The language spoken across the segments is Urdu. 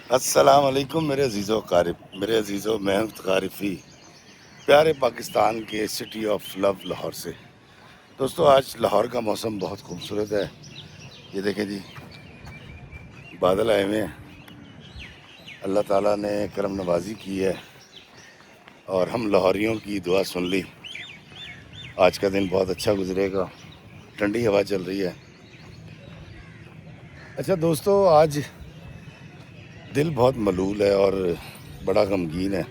السلام علیکم میرے عزیزو قارب، میرے عزیزو محنت قارفی، پیارے پاکستان کے سٹی آف لو لاہور سے۔ دوستو آج لاہور کا موسم بہت خوبصورت ہے۔ یہ دیکھیں جی، بادل آئے ہوئے ہیں، اللہ تعالیٰ نے کرم نوازی کی ہے اور ہم لاہوریوں کی دعا سن لی۔ آج کا دن بہت اچھا گزرے گا، ٹھنڈی ہوا چل رہی ہے۔ اچھا دوستو، آج دل بہت ملول ہے اور بڑا غمگین ہے،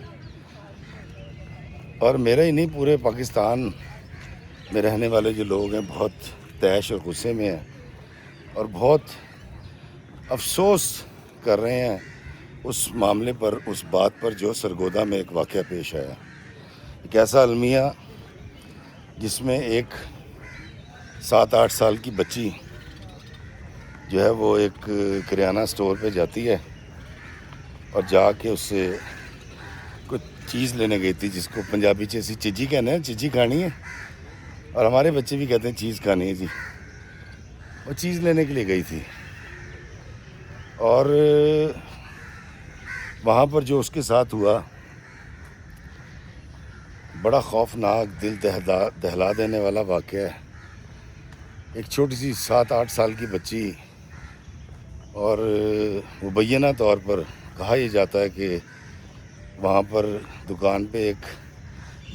اور میرا ہی نہیں، پورے پاکستان میں رہنے والے جو لوگ ہیں بہت طیش اور غصے میں ہیں اور بہت افسوس کر رہے ہیں اس معاملے پر، اس بات پر جو سرگودا میں ایک واقعہ پیش آیا۔ ایک ایسا المیہ جس میں ایک 7-8 سال کی بچی جو ہے وہ ایک کریانہ سٹور پہ جاتی ہے اور جا کے اس سے کچھ چیز لینے گئی تھی، جس کو پنجابی چیسی چیجی کہنے ہیں، چیجی کھانی ہے، اور ہمارے بچے بھی کہتے ہیں چیز کھانی ہے جی۔ وہ چیز لینے کے لیے گئی تھی، اور وہاں پر جو اس کے ساتھ ہوا بڑا خوفناک، دل دہلا دینے والا واقعہ ہے۔ ایک چھوٹی سی 7-8 سال کی بچی، اور مبینہ طور پر کہا یہ جاتا ہے کہ وہاں پر دکان پہ ایک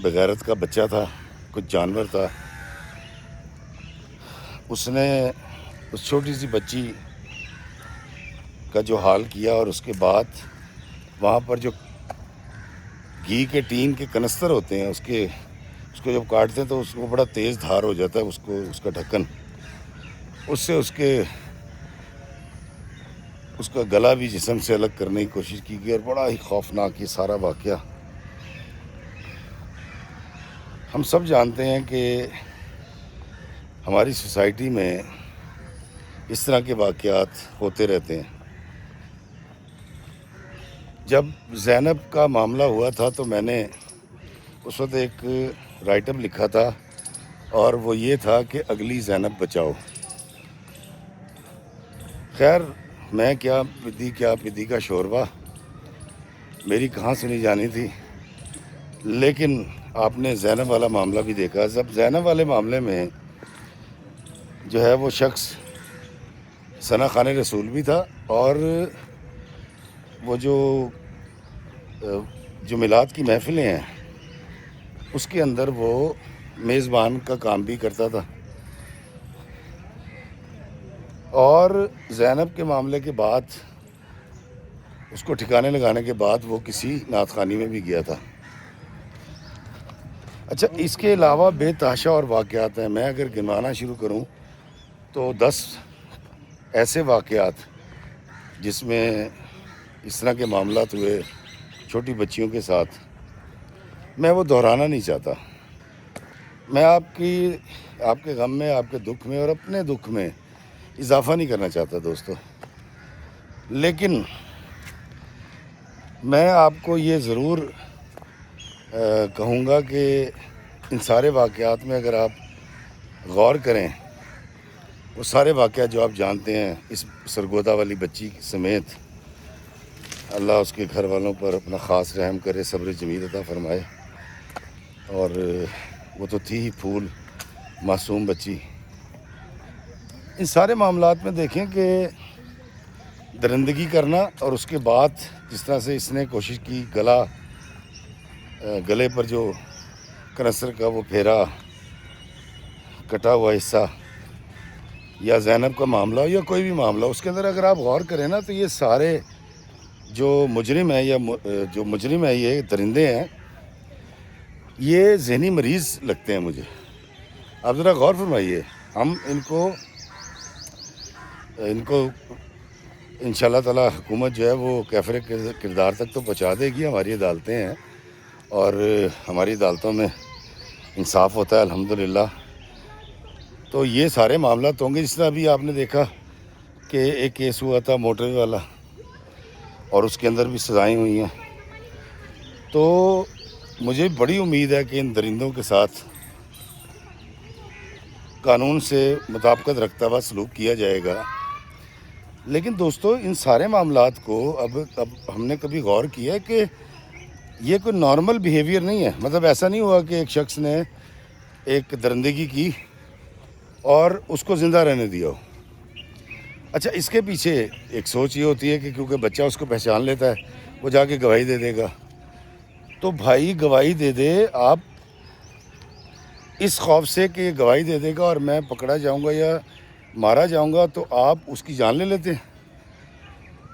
بغیرت کا بچہ تھا، کچھ جانور تھا، اس نے اس چھوٹی سی بچی کا جو حال کیا، اور اس کے بعد وہاں پر جو گھی کے ٹین کے کنستر ہوتے ہیں، اس کو جب کاٹتے ہیں تو اس کو بڑا تیز دھار ہو جاتا ہے، اس کا ڈھکن، اس سے اس کا گلا بھی جسم سے الگ کرنے کی کوشش کی گئی، اور بڑا ہی خوفناک یہ سارا واقعہ۔ ہم سب جانتے ہیں کہ ہماری سوسائٹی میں اس طرح کے واقعات ہوتے رہتے ہیں۔ جب زینب کا معاملہ ہوا تھا تو میں نے اس وقت ایک رائٹ اپ لکھا تھا، اور وہ یہ تھا کہ اگلی زینب بچاؤ۔ خیر، میں کیا پدی کا شوربہ، میری کہاں سنی جانی تھی، لیکن آپ نے زینب والا معاملہ بھی دیکھا۔ جب زینب والے معاملے میں جو ہے وہ شخص ثنا خان رسول بھی تھا، اور وہ جو میلاد کی محفلیں ہیں اس کے اندر وہ میزبان کا کام بھی کرتا تھا، اور زینب کے معاملے کے بعد اس کو ٹھکانے لگانے کے بعد وہ کسی نعت خوانی میں بھی گیا تھا۔ اچھا، اس کے علاوہ بے تحاشا اور واقعات ہیں۔ میں اگر گنوانا شروع کروں تو 10 ایسے واقعات جس میں اس طرح کے معاملات ہوئے چھوٹی بچیوں کے ساتھ، میں وہ دہرانا نہیں چاہتا۔ میں آپ کے غم میں، آپ کے دکھ میں اور اپنے دکھ میں اضافہ نہیں کرنا چاہتا دوستو، لیکن میں آپ کو یہ ضرور کہوں گا کہ ان سارے واقعات میں اگر آپ غور کریں، وہ سارے واقعات جو آپ جانتے ہیں، اس سرگودا والی بچی سمیت، اللہ اس کے گھر والوں پر اپنا خاص رحم کرے، صبر جمیل عطا فرمائے، اور وہ تو تھی ہی پھول معصوم بچی۔ ان سارے معاملات میں دیکھیں کہ درندگی کرنا، اور اس کے بعد جس طرح سے اس نے کوشش کی، گلے پر جو کنسر کا وہ پھیرا، کٹا ہوا حصہ، یا زینب کا معاملہ یا کوئی بھی معاملہ، اس کے اندر اگر آپ غور کریں نا تو یہ سارے جو مجرم ہیں، یہ درندے ہیں، یہ ذہنی مریض لگتے ہیں مجھے۔ آپ ذرا غور فرمائیے، ہم ان کو انشاءاللہ تعالی حکومت جو ہے وہ کیفر کردار تک تو پہنچا دے گی۔ ہماری عدالتیں ہیں اور ہماری عدالتوں میں انصاف ہوتا ہے الحمدللہ، تو یہ سارے معاملات ہوں گے۔ جس طرح ابھی آپ نے دیکھا کہ ایک کیس ہوا تھا موٹر والا، اور اس کے اندر بھی سزائیں ہوئی ہیں، تو مجھے بڑی امید ہے کہ ان درندوں کے ساتھ قانون سے مطابقت رکھتا ہوا سلوک کیا جائے گا، لیکن دوستو ان سارے معاملات کو اب ہم نے کبھی غور کیا ہے کہ یہ کوئی نارمل بیہیویئر نہیں ہے. مطلب ایسا نہیں ہوا کہ ایک شخص نے ایک درندگی کی اور اس کو زندہ رہنے دیا ہو. اچھا اس کے پیچھے ایک سوچ یہ ہوتی ہے کہ کیونکہ بچہ اس کو پہچان لیتا ہے وہ جا کے گواہی دے دے گا. تو بھائی گواہی دے دے آپ اس خوف سے کہ گواہی دے دے گا اور میں پکڑا جاؤں گا یا مارا جاؤں گا تو آپ اس کی جان لے لیتے ہیں.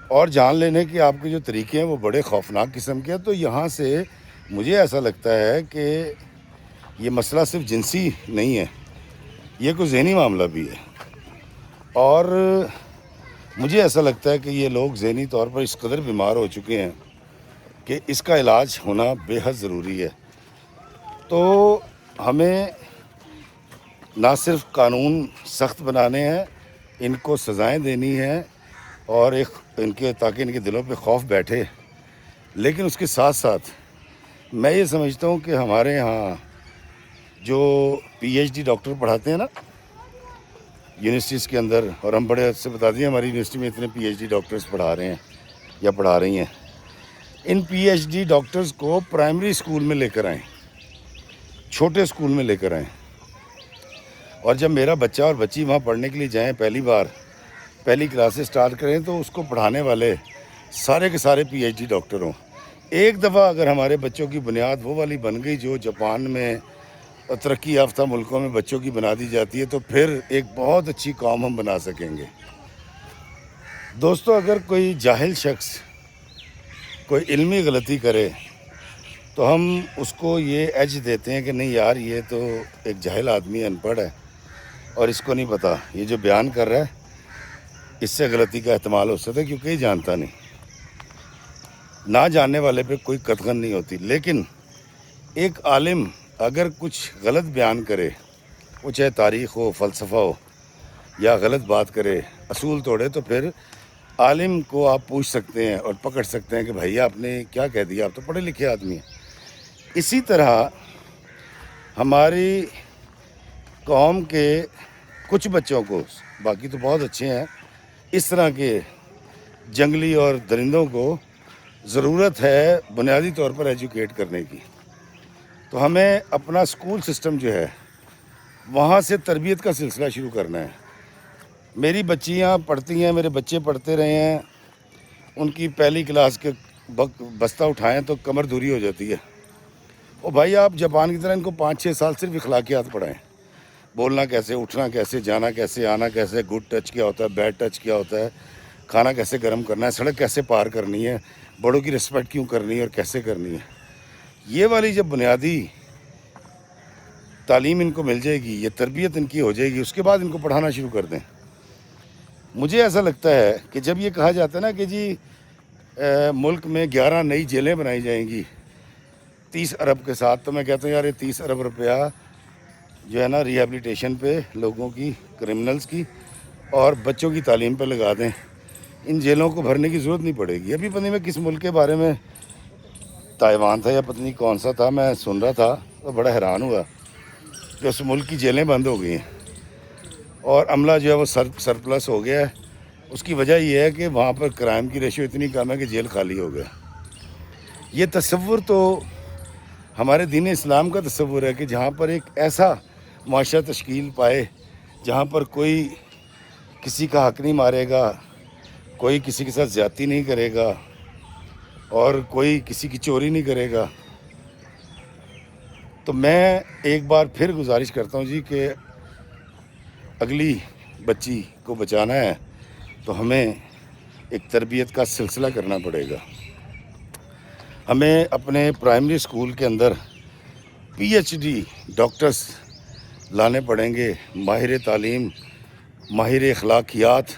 اور جان لینے کے آپ کے جو طریقے ہیں وہ بڑے خوفناک قسم کے ہیں. تو یہاں سے مجھے ایسا لگتا ہے کہ یہ مسئلہ صرف جنسی نہیں ہے, یہ کوئی ذہنی معاملہ بھی ہے. اور مجھے ایسا لگتا ہے کہ یہ لوگ ذہنی طور پر اس قدر بیمار ہو چکے ہیں کہ اس کا علاج ہونا بے حد ضروری ہے. تو ہمیں نہ صرف قانون سخت بنانے ہیں, ان کو سزائیں دینی ہیں اور تاکہ ان کے دلوں پہ خوف بیٹھے, لیکن اس کے ساتھ ساتھ میں یہ سمجھتا ہوں کہ ہمارے ہاں جو پی ایچ ڈی ڈاکٹر پڑھاتے ہیں نا یونیورسٹیز کے اندر, اور ہم بڑے سے بتا دیں ہماری یونیورسٹی میں اتنے پی ایچ ڈی ڈاکٹرز پڑھا رہے ہیں یا پڑھا رہی ہیں, ان پی ایچ ڈی ڈاکٹرز کو پرائمری اسکول میں لے کر آئیں, چھوٹے اسکول میں لے کر آئیں. اور جب میرا بچہ اور بچی وہاں پڑھنے کے لیے جائیں, پہلی کلاسیں سٹارٹ کریں, تو اس کو پڑھانے والے سارے کے سارے پی ایچ ڈی ڈاکٹر ہوں. ایک دفعہ اگر ہمارے بچوں کی بنیاد وہ والی بن گئی جو جاپان میں ترقی یافتہ ملکوں میں بچوں کی بنا دی جاتی ہے, تو پھر ایک بہت اچھی قوم ہم بنا سکیں گے. دوستو اگر کوئی جاہل شخص کوئی علمی غلطی کرے تو ہم اس کو یہ ایج دیتے ہیں کہ نہیں یار یہ تو ایک جاہل آدمی ان پڑھ ہے اور اس کو نہیں پتہ, یہ جو بیان کر رہا ہے اس سے غلطی کا احتمال ہو سکتا ہے کیونکہ یہ جانتا نہیں. نہ جاننے والے پہ کوئی قدغن نہیں ہوتی. لیکن ایک عالم اگر کچھ غلط بیان کرے, وہ چاہے تاریخ ہو, فلسفہ ہو, یا غلط بات کرے, اصول توڑے, تو پھر عالم کو آپ پوچھ سکتے ہیں اور پکڑ سکتے ہیں کہ بھائی آپ نے کیا کہہ دیا, آپ تو پڑھے لکھے آدمی ہیں. اسی طرح ہماری قوم کے کچھ بچوں کو, باقی تو بہت اچھے ہیں, اس طرح کے جنگلی اور درندوں کو ضرورت ہے بنیادی طور پر ایجوکیٹ کرنے کی. تو ہمیں اپنا اسکول سسٹم جو ہے وہاں سے تربیت کا سلسلہ شروع کرنا ہے. میری بچیاں پڑھتی ہیں, میرے بچے پڑھتے رہے ہیں, ان کی پہلی کلاس کے بستہ اٹھائیں تو کمر دوری ہو جاتی ہے. اور بھائی آپ جاپان کی طرح ان کو 5-6 سال صرف اخلاقیات پڑھائیں, بولنا کیسے, اٹھنا کیسے, جانا کیسے, آنا کیسے, گڈ ٹچ کیا ہوتا ہے, بیڈ ٹچ کیا ہوتا ہے, کھانا کیسے گرم کرنا ہے, سڑک کیسے پار کرنی ہے, بڑوں کی رسپیکٹ کیوں کرنی ہے اور کیسے کرنی ہے. یہ والی جب بنیادی تعلیم ان کو مل جائے گی, یہ تربیت ان کی ہو جائے گی, اس کے بعد ان کو پڑھانا شروع کر دیں. مجھے ایسا لگتا ہے کہ جب یہ کہا جاتا ہے نا کہ جی ملک میں 11 نئی جیلیں بنائی جائیں گی 30 ارب کے ساتھ, تو میں کہتا ہوں یار یہ 30 ارب روپیہ جو ہے نا ریہیبلیٹیشن پہ لوگوں کی, کرمنلز کی, اور بچوں کی تعلیم پہ لگا دیں. ان جیلوں کو بھرنے کی ضرورت نہیں پڑے گی. ابھی پتہ نہیں میں کس ملک کے بارے میں, تائیوان تھا یا پتہ نہیں کون سا تھا, میں سن رہا تھا تو بڑا حیران ہوا کہ اس ملک کی جیلیں بند ہو گئی ہیں اور عملہ جو ہے وہ سرپلس ہو گیا ہے. اس کی وجہ یہ ہے کہ وہاں پر کرائم کی ریشو اتنی کم ہے کہ جیل خالی ہو گیا. یہ تصور تو ہمارے دین اسلام کا تصور ہے کہ جہاں پر ایک ایسا معاشرہ تشکیل پائے جہاں پر کوئی کسی کا حق نہیں مارے گا, کوئی کسی کے ساتھ زیادتی نہیں کرے گا, اور کوئی کسی کی چوری نہیں کرے گا. تو میں ایک بار پھر گزارش کرتا ہوں جی کہ اگلی بچی کو بچانا ہے تو ہمیں ایک تربیت کا سلسلہ کرنا پڑے گا. ہمیں اپنے پرائمری اسکول کے اندر پی ایچ ڈی ڈاکٹرز لانے پڑیں گے, ماہر تعلیم, ماہر اخلاقیات,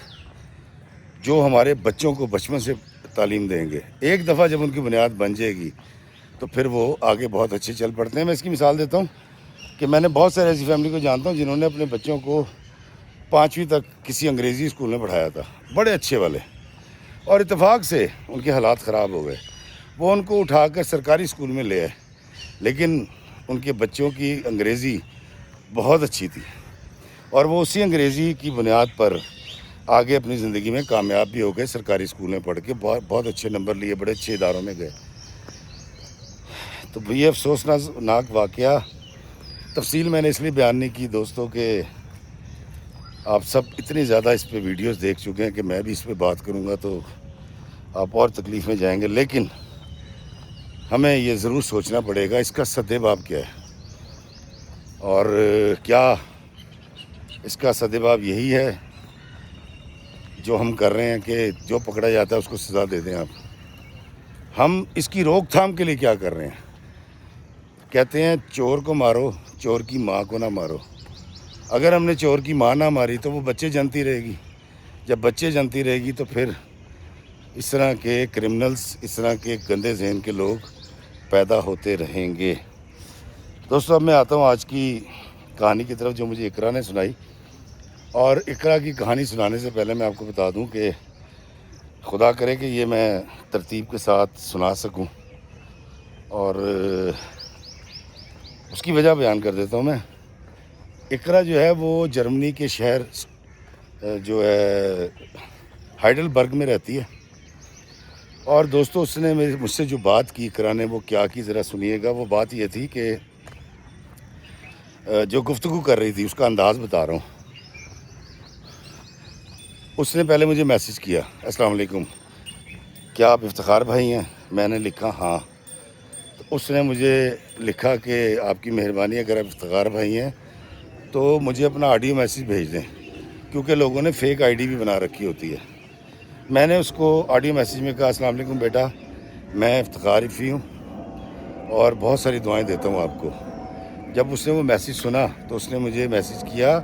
جو ہمارے بچوں کو بچپن سے تعلیم دیں گے. ایک دفعہ جب ان کی بنیاد بن جائے گی تو پھر وہ آگے بہت اچھے چل پڑتے ہیں. میں اس کی مثال دیتا ہوں کہ میں نے بہت سارے ایسی فیملی کو جانتا ہوں جنہوں نے اپنے بچوں کو 5ویں تک کسی انگریزی اسکول میں پڑھایا تھا, بڑے اچھے والے, اور اتفاق سے ان کے حالات خراب ہو گئے. وہ ان کو اٹھا کر سرکاری اسکول میں لے آئے, لیکن ان کے بچوں کی انگریزی بہت اچھی تھی, اور وہ اسی انگریزی کی بنیاد پر آگے اپنی زندگی میں کامیاب بھی ہو گئے، سرکاری اسکول میں پڑھ کے بہت اچھے نمبر لیے، بڑے اچھے اداروں میں گئے۔ تو یہ افسوسناک واقعہ تفصیل میں نے اس لیے بیان نہیں کی دوستوں کہ آپ سب اتنی زیادہ اس پہ ویڈیوز دیکھ چکے ہیں کہ میں بھی اس پہ بات کروں گا تو آپ اور تکلیف میں جائیں گے، لیکن ہمیں یہ ضرور سوچنا پڑے گا اس کا سدباب کیا ہے، اور کیا اس کا سدباب یہی ہے جو ہم کر رہے ہیں کہ جو پکڑا جاتا ہے اس کو سزا دے دیں آپ۔ ہم اس کی روک تھام کے لیے کیا کر رہے ہیں؟ کہتے ہیں چور کو مارو، چور کی ماں کو نہ مارو۔ اگر ہم نے چور کی ماں نہ ماری تو وہ بچے جنتی رہے گی، جب بچے جنتی رہے گی تو پھر اس طرح کے کرمنلز، اس طرح کے گندے ذہن کے لوگ پیدا ہوتے رہیں گے۔ دوستو اب میں آتا ہوں آج کی کہانی کی طرف جو مجھے اقرا نے سنائی، اور اقرا کی کہانی سنانے سے پہلے میں آپ کو بتا دوں کہ خدا کرے کہ یہ میں ترتیب کے ساتھ سنا سکوں، اور اس کی وجہ بیان کر دیتا ہوں میں۔ اقرا جو ہے وہ جرمنی کے شہر جو ہے ہائیڈلبرگ میں رہتی ہے، اور دوستو اس نے مجھ سے جو بات کی اقرا نے وہ کیا کی ذرا سنیے گا۔ وہ بات یہ تھی کہ جو گفتگو کر رہی تھی اس کا انداز بتا رہا ہوں۔ اس نے پہلے مجھے میسج کیا، السلام علیکم، کیا آپ افتخار بھائی ہیں؟ میں نے لکھا ہاں۔ تو اس نے مجھے لکھا کہ آپ کی مہربانی اگر آپ افتخار بھائی ہیں تو مجھے اپنا آڈیو میسیج بھیج دیں، کیونکہ لوگوں نے فیک آئی ڈی بھی بنا رکھی ہوتی ہے۔ میں نے اس کو آڈیو میسیج میں کہا، السلام علیکم بیٹا، میں افتخار ایفی ہوں اور بہت ساری دعائیں دیتا ہوں آپ کو۔ جب اس نے وہ میسیج سنا تو اس نے مجھے میسیج کیا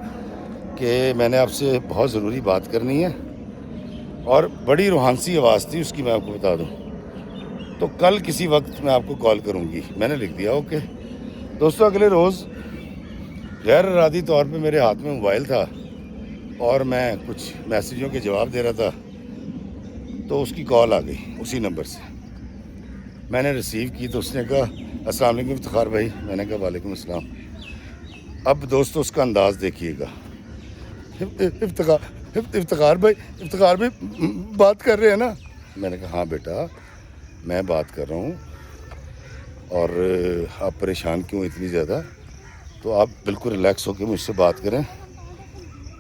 کہ میں نے آپ سے بہت ضروری بات کرنی ہے، اور بڑی روحانی آواز تھی اس کی، میں آپ کو بتا دوں، تو کل کسی وقت میں آپ کو کال کروں گی۔ میں نے لکھ دیا اوکے۔ دوستو اگلے روز غیر ارادی طور پہ میرے ہاتھ میں موبائل تھا اور میں کچھ میسیجوں کے جواب دے رہا تھا، تو اس کی کال آ گئی اسی نمبر سے۔ میں نے ریسیو کی تو اس نے کہا، السلام علیکم افتخار بھائی۔ میں نے کہا وعلیکم السلام۔ اب دوستو اس کا انداز دیکھیے گا، افتخار بھائی بات کر رہے ہیں نا؟ میں نے کہا ہاں بیٹا میں بات کر رہا ہوں، اور آپ پریشان کیوں اتنی زیادہ؟ تو آپ بالکل ریلیکس ہو کے مجھ سے بات کریں،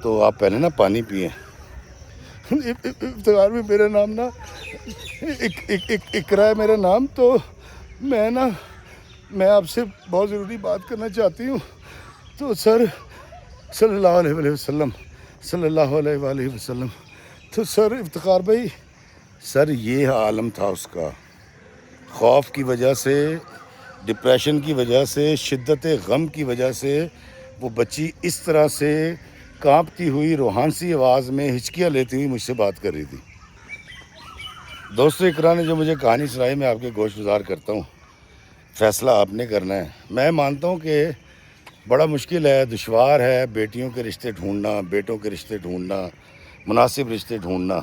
تو آپ پہلے نا پانی پئیں۔ افتخار میں میرا نام نا اقرا ہے میرا نام، تو میں آپ سے بہت ضروری بات کرنا چاہتی ہوں۔ تو سر صلی اللہ علیہ وسلم، صلی اللہ علیہ وآلہ وسلم، تو سر افتخار بھائی، سر یہ عالم تھا اس کا، خوف کی وجہ سے، ڈپریشن کی وجہ سے، شدت غم کی وجہ سے وہ بچی اس طرح سے کانپتی ہوئی روحانی آواز میں ہچکیاں لیتی ہوئی مجھ سے بات کر رہی تھی۔ دوستو اقرا نے جو مجھے کہانی سنائی میں آپ کے گوش گزار کرتا ہوں، فیصلہ آپ نے کرنا ہے۔ میں مانتا ہوں کہ بڑا مشکل ہے، دشوار ہے بیٹیوں کے رشتے ڈھونڈنا، بیٹوں کے رشتے ڈھونڈنا، مناسب رشتے ڈھونڈنا۔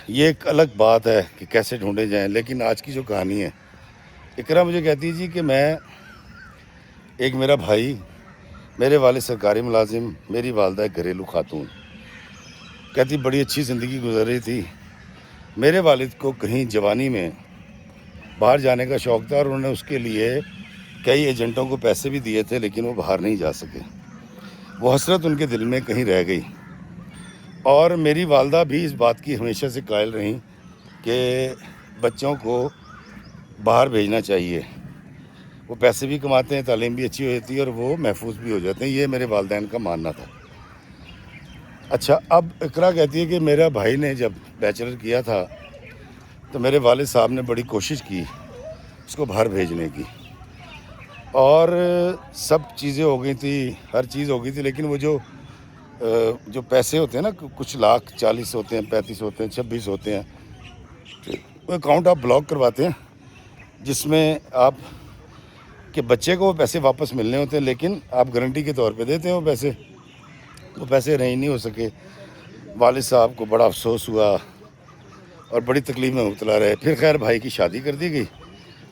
یہ ایک الگ بات ہے کہ کیسے ڈھونڈے جائیں، لیکن آج کی جو کہانی ہے، اقرا مجھے کہتی جی کہ میں ایک میرا بھائی، میرے والد سرکاری ملازم، میری والدہ ایک گھریلو خاتون، کہتی بڑی اچھی زندگی گزر رہی تھی۔ میرے والد کو کہیں جوانی میں باہر جانے کا شوق تھا، اور انہوں نے اس کے لیے کئی ایجنٹوں کو پیسے بھی دیے تھے، لیکن وہ باہر نہیں جا سکے۔ وہ حسرت ان کے دل میں کہیں رہ گئی، اور میری والدہ بھی اس بات کی ہمیشہ سے قائل رہیں کہ بچوں کو باہر بھیجنا چاہیے، وہ پیسے بھی کماتے ہیں، تعلیم بھی اچھی ہو جاتی ہے، اور وہ محفوظ بھی ہو جاتے ہیں۔ یہ میرے والدین کا ماننا تھا۔ اچھا، اب اقرا کہتی ہے کہ میرا بھائی نے جب بیچلر کیا تھا تو میرے والد صاحب نے بڑی کوشش کی اس کو باہر بھیجنے کی، اور سب چیزیں ہو گئی تھی، ہر چیز ہو گئی تھی، لیکن وہ جو پیسے ہوتے ہیں نا، کچھ لاکھ 40 ہوتے ہیں، 35 ہوتے ہیں، 26 ہوتے ہیں، وہ اکاؤنٹ آپ بلاک کرواتے ہیں، جس میں آپ کہ بچے کو وہ پیسے واپس ملنے ہوتے ہیں، لیکن آپ گارنٹی کے طور پہ دیتے ہیں وہ پیسے رہی نہیں ہو سکے۔ والد صاحب کو بڑا افسوس ہوا اور بڑی تکلیف میں مبتلا رہے۔ پھر خیر بھائی کی شادی کر دی گئی،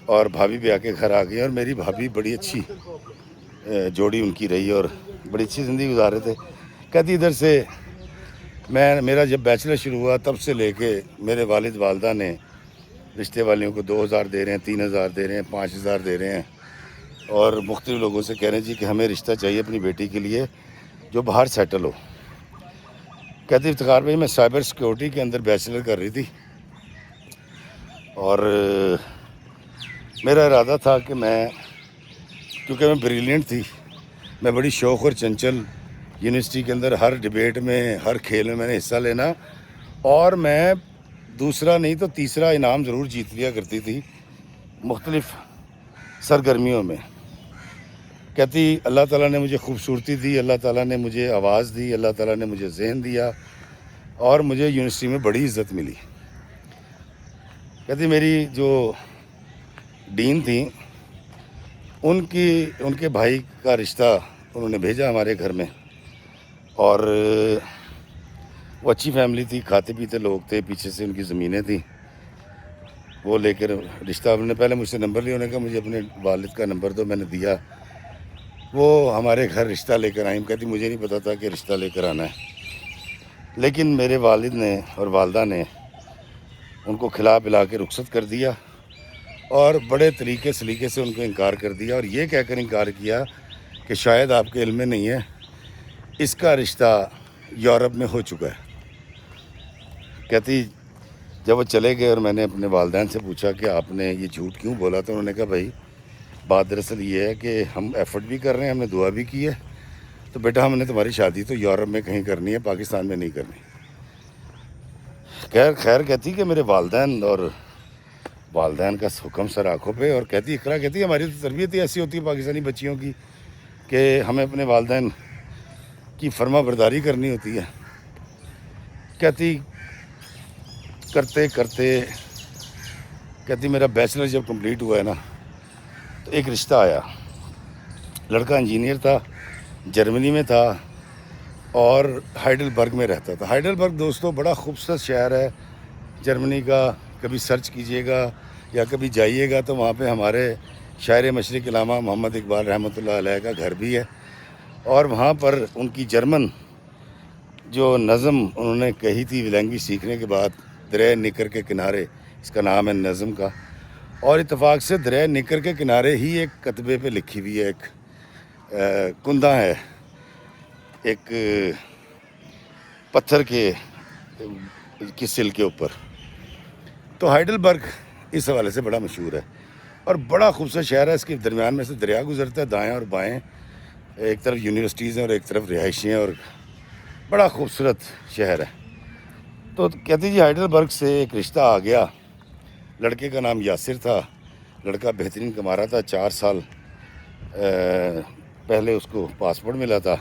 اور بھابھی بھی آ کے گھر آ گئی، اور میری بھابھی بڑی اچھی جوڑی ان کی رہی، اور بڑی اچھی زندگی گزار رہے تھے۔ کہتی ادھر سے میرا جب بیچلر شروع ہوا تب سے لے کے میرے والد والدہ نے رشتے والیوں کو 2,000 دے رہے ہیں، 3,000 دے رہے ہیں، 5,000 دے رہے ہیں، اور مختلف لوگوں سے کہہ رہے ہیں جی کہ ہمیں رشتہ چاہیے اپنی بیٹی کے لیے جو باہر سیٹل ہو۔ کہتی افتخار بھائی میں سائبر سیکیورٹی کے اندر بیچلر کر رہی تھی، اور میرا ارادہ تھا کہ کیونکہ میں بریلینٹ تھی، میں بڑی شوق اور چنچل، یونیورسٹی کے اندر ہر ڈیبیٹ میں، ہر کھیل میں نے حصہ لینا، اور میں دوسرا نہیں تو تیسرا انعام ضرور جیت لیا کرتی تھی مختلف سرگرمیوں میں۔ کہتی اللہ تعالیٰ نے مجھے خوبصورتی دی، اللہ تعالیٰ نے مجھے آواز دی، اللہ تعالیٰ نے مجھے ذہن دیا، اور مجھے یونیورسٹی میں بڑی عزت ملی۔ کہتی میری جو ڈین تھیں ان کے بھائی کا رشتہ انہوں نے بھیجا ہمارے گھر میں، اور وہ اچھی فیملی تھی، کھاتے پیتے لوگ تھے، پیچھے سے ان کی زمینیں تھیں، وہ لے کر رشتہ انہوں نے پہلے مجھ سے نمبر لیا، انہوں نے کہا مجھے اپنے والد کا نمبر دو، میں نے دیا، وہ ہمارے گھر رشتہ لے کر آئیں۔ کہتی مجھے نہیں پتا تھا کہ رشتہ لے کر آنا ہے، لیکن میرے والد نے اور والدہ نے ان کو کھلا پلا کے رخصت کر دیا، اور بڑے طریقے سلیقے سے ان کو انکار کر دیا، اور یہ کہہ کر انکار کیا کہ شاید آپ کے علم میں نہیں ہے، اس کا رشتہ یورپ میں ہو چکا ہے۔ کہتی جب وہ چلے گئے اور میں نے اپنے والدین سے پوچھا کہ آپ نے یہ جھوٹ کیوں بولا، تو انہوں نے کہا بھائی بات دراصل یہ ہے کہ ہم ایفرٹ بھی کر رہے ہیں، ہم نے دعا بھی کی ہے، تو بیٹا ہم نے تمہاری شادی تو یورپ میں کہیں کرنی ہے، پاکستان میں نہیں کرنی۔ خیر کہتی کہ میرے والدین کا حکم سر آنکھوں پہ، اور کہتی اقرا کہتی ہماری تو تربیت ہی ایسی ہوتی ہے پاکستانی بچیوں کی کہ ہمیں اپنے والدین کی فرما برداری کرنی ہوتی ہے۔ کہتی کرتے کرتے کہتی میرا بیچلر جب کمپلیٹ ہوا ہے نا تو ایک رشتہ آیا، لڑکا انجینئر تھا، جرمنی میں تھا، اور ہائیڈل برگ میں رہتا تھا۔ ہائیڈل برگ دوستو بڑا خوبصورت شہر ہے جرمنی کا، کبھی سرچ کیجئے گا یا کبھی جائیے گا تو وہاں پہ ہمارے شاعر مشرق علامہ محمد اقبال رحمۃ اللہ علیہ کا گھر بھی ہے، اور وہاں پر ان کی جرمن جو نظم انہوں نے کہی تھی لینگویج سیکھنے کے بعد، دریائے نکر کے کنارے، اس کا نام ہے نظم کا، اور اتفاق سے دریائے نکر کے کنارے ہی ایک کتبے پہ لکھی ہوئی ہے، ایک کندہ ہے، ایک پتھر کے سل کے اوپر۔ تو ہائیڈل برگ اس حوالے سے بڑا مشہور ہے، اور بڑا خوبصورت شہر ہے، اس کے درمیان میں سے دریا گزرتا ہے دائیں اور بائیں، ایک طرف یونیورسٹیز ہیں اور ایک طرف رہائشی ہیں، اور بڑا خوبصورت شہر ہے۔ تو کہتی جی ہائیڈل برگ سے ایک رشتہ آ گیا، لڑکے کا نام یاسر تھا، لڑکا بہترین کما رہا تھا، 4 سال پہلے اس کو پاسپورٹ ملا تھا،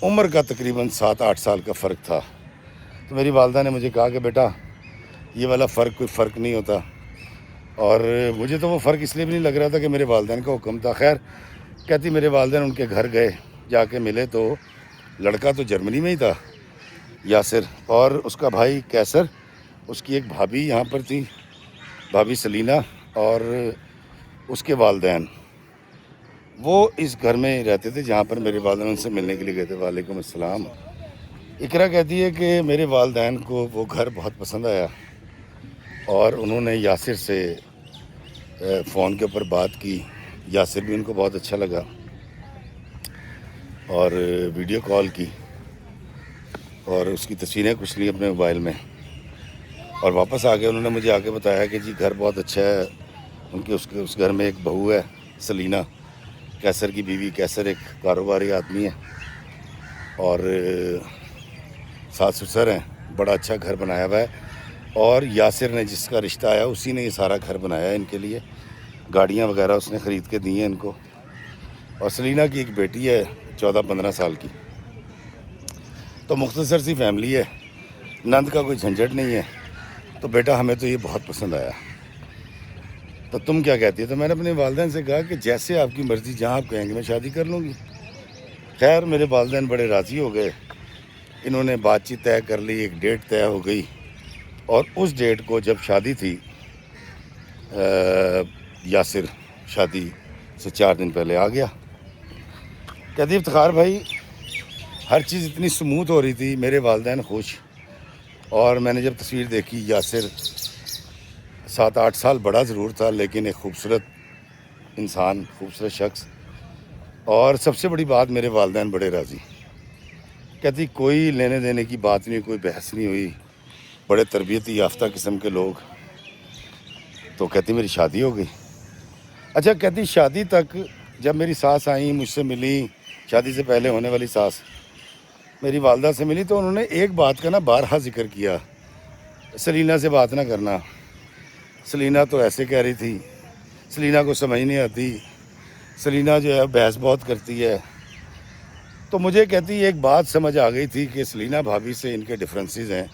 عمر کا تقریباً 7-8 سال کا فرق تھا۔ تو میری والدہ نے مجھے کہا کہ بیٹا یہ والا فرق کوئی فرق نہیں ہوتا، اور مجھے تو وہ فرق اس لیے بھی نہیں لگ رہا تھا کہ میرے والدین کا حکم تھا۔ خیر کہتی میرے والدین ان کے گھر گئے، جا کے ملے تو لڑکا تو جرمنی میں ہی تھا یاسر، اور اس کا بھائی کیسر، اس کی ایک بھابھی یہاں پر تھی، بھابھی سلینا، اور اس کے والدین، وہ اس گھر میں رہتے تھے جہاں پر میرے والدین ان سے ملنے کے لیے گئے تھے۔ وعلیکم السلام۔ اقرا کہتی ہے کہ میرے والدین کو وہ گھر بہت پسند آیا، اور انہوں نے یاسر سے فون کے اوپر بات کی، یاسر بھی ان کو بہت اچھا لگا، اور ویڈیو کال کی، اور اس کی تصویریں کچھ لی اپنے موبائل میں، اور واپس آ گئے۔ انہوں نے مجھے آ کے بتایا کہ جی گھر بہت اچھا ہے، ان کے اس گھر میں ایک بہو ہے سلینا، کیسر کی بیوی۔ کیسر ایک کاروباری آدمی ہے، اور ساس سسر ہیں، بڑا اچھا گھر بنایا ہوا ہے، اور یاسر نے جس کا رشتہ آیا اسی نے یہ سارا گھر بنایا ہے ان کے لیے، گاڑیاں وغیرہ اس نے خرید کے دی ہیں ان کو، اور سلینا کی ایک بیٹی ہے 14-15 سال کی۔ تو مختصر سی فیملی ہے، نند کا کوئی جھنجھٹ نہیں ہے۔ تو بیٹا ہمیں تو یہ بہت پسند آیا، تو تم کیا کہتی ہے؟ تو میں نے اپنے والدین سے کہا کہ جیسے آپ کی مرضی، جہاں آپ کہیں گے میں شادی کر لوں گی۔ خیر میرے والدین بڑے راضی ہو گئے، انہوں نے بات چیت طے کر لی، ایک ڈیٹ طے ہو گئی، اور اس ڈیٹ کو جب شادی تھی، یاسر شادی سے 4 دن پہلے آ گیا۔ کہتی افتخار بھائی ہر چیز اتنی سموتھ ہو رہی تھی، میرے والدین خوش. اور میں نے جب تصویر دیکھی، یاسر 7-8 سال بڑا ضرور تھا لیکن ایک خوبصورت انسان، خوبصورت شخص. اور سب سے بڑی بات، میرے والدین بڑے راضی. کہتی کوئی لینے دینے کی بات نہیں، کوئی بحث نہیں ہوئی، بڑے تربیتی یافتہ قسم کے لوگ. تو کہتی میری شادی ہو گئی. اچھا، کہتی شادی تک جب میری ساس آئیں، مجھ سے ملی، شادی سے پہلے ہونے والی ساس میری والدہ سے ملی، تو انہوں نے ایک بات کا نا بارہا ذکر کیا، سلینا سے بات نہ کرنا، سلینا تو ایسے کہہ رہی تھی، سلینا کو سمجھ نہیں آتی، سلینا جو ہے بحث بہت کرتی ہے. تو مجھے کہتی ایک بات سمجھ آ گئی تھی کہ سلینا بھابھی سے ان کے ڈفرینسز ہیں.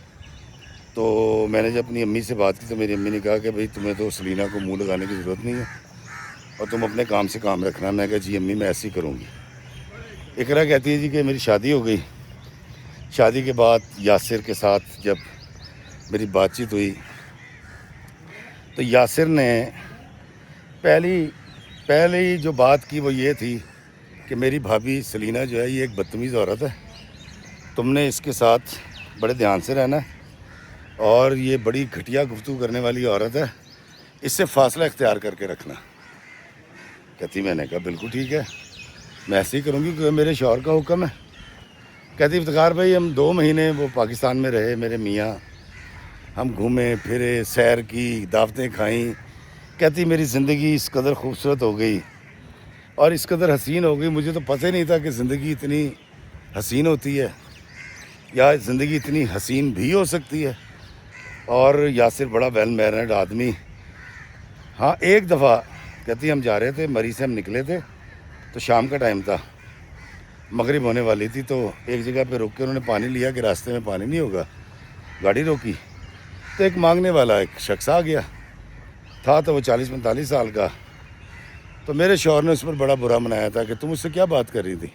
تو میں نے جب اپنی امی سے بات کی تو میری امی نے کہا کہ بھئی تمہیں تو سلینا کو منہ لگانے کی ضرورت نہیں ہے اور تم اپنے کام سے کام رکھنا. میں کہا جی امی میں ایسے ہی کروں گی. اقرا کہتی ہے جی کہ میری شادی ہو گئی. شادی کے بعد یاسر کے ساتھ جب میری بات چیت ہوئی تو یاسر نے پہلی جو بات کی وہ یہ تھی کہ میری بھابھی سلینا جو ہے یہ ایک بدتمیز عورت ہے، تم نے اس کے ساتھ بڑے دھیان سے رہنا ہے اور یہ بڑی گھٹیا گفتگو کرنے والی عورت ہے، اس سے فاصلہ اختیار کر کے رکھنا. کہتی میں نے کہا بالکل ٹھیک ہے، میں ایسے ہی کروں گی کیونکہ میرے شوہر کا حکم ہے. کہتی افتخار بھائی ہم 2 مہینے وہ پاکستان میں رہے میرے میاں، ہم گھومے پھرے، سیر کی، دعوتیں کھائیں. کہتی میری زندگی اس قدر خوبصورت ہو گئی اور اس قدر حسین ہو گئی، مجھے تو پتہ ہی نہیں تھا کہ زندگی اتنی حسین ہوتی ہے یا زندگی اتنی حسین بھی ہو سکتی ہے. اور یاسر بڑا ویل مینرڈ آدمی. ہاں ایک دفعہ کہتی ہم جا رہے تھے، مری سے ہم نکلے تھے تو شام کا ٹائم تھا، مغرب ہونے والی تھی، تو ایک جگہ پہ روک کے انہوں نے پانی لیا کہ راستے میں پانی نہیں ہوگا. گاڑی روکی تو ایک مانگنے والا ایک شخص آ گیا تھا، تو وہ 40-45 سال کا. تو میرے شوہر نے اس پر بڑا برا منایا تھا کہ تم اس سے کیا بات کر رہی تھی.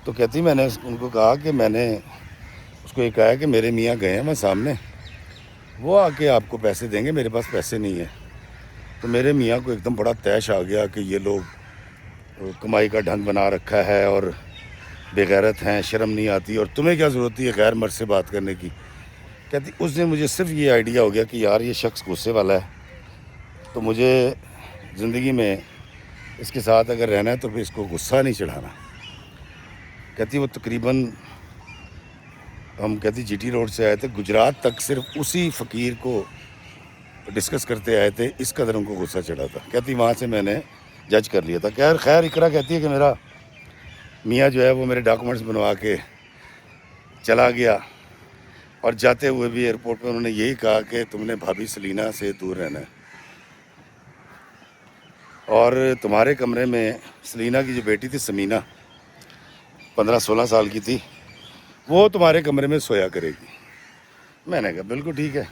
تو کہتی میں نے ان کو کہا کہ میں نے اس کو یہ کہا کہ میرے میاں گئے ہیں میں سامنے، وہ آ کے آپ کو پیسے دیں گے، میرے پاس پیسے نہیں ہیں. تو میرے میاں کو ایک دم بڑا طیش آ گیا کہ یہ لوگ کمائی کا ڈھنگ بنا رکھا ہے اور بے غیرت ہیں، شرم نہیں آتی، اور تمہیں کیا ضرورت ہے غیر مرد سے بات کرنے کی. کہتی اس دن مجھے صرف یہ آئیڈیا ہو گیا کہ یار یہ شخص غصے والا ہے، تو مجھے زندگی میں اس کے ساتھ اگر رہنا ہے تو پھر اس کو غصہ نہیں چڑھانا. کہتی وہ تقریباً ہم کہتی جی ٹی روڈ سے آئے تھے، گجرات تک صرف اسی فقیر کو ڈسکس کرتے آئے تھے، اس قدر ان کو غصہ چڑھا تھا. کہتی وہاں سے میں نے جج کر لیا تھا. خیر اقرا کہتی ہے کہ میرا میاں جو ہے وہ میرے ڈاکومنٹس بنوا کے چلا گیا اور جاتے ہوئے بھی ایئرپورٹ پہ انہوں نے یہی کہا کہ تم نے بھابھی سلینا سے دور رہنا ہے اور تمہارے کمرے میں سلینا کی جو بیٹی تھی سمینہ 15-16 سال کی تھی، وہ تمہارے کمرے میں سویا کرے گی. میں نے کہا بالکل ٹھیک ہے.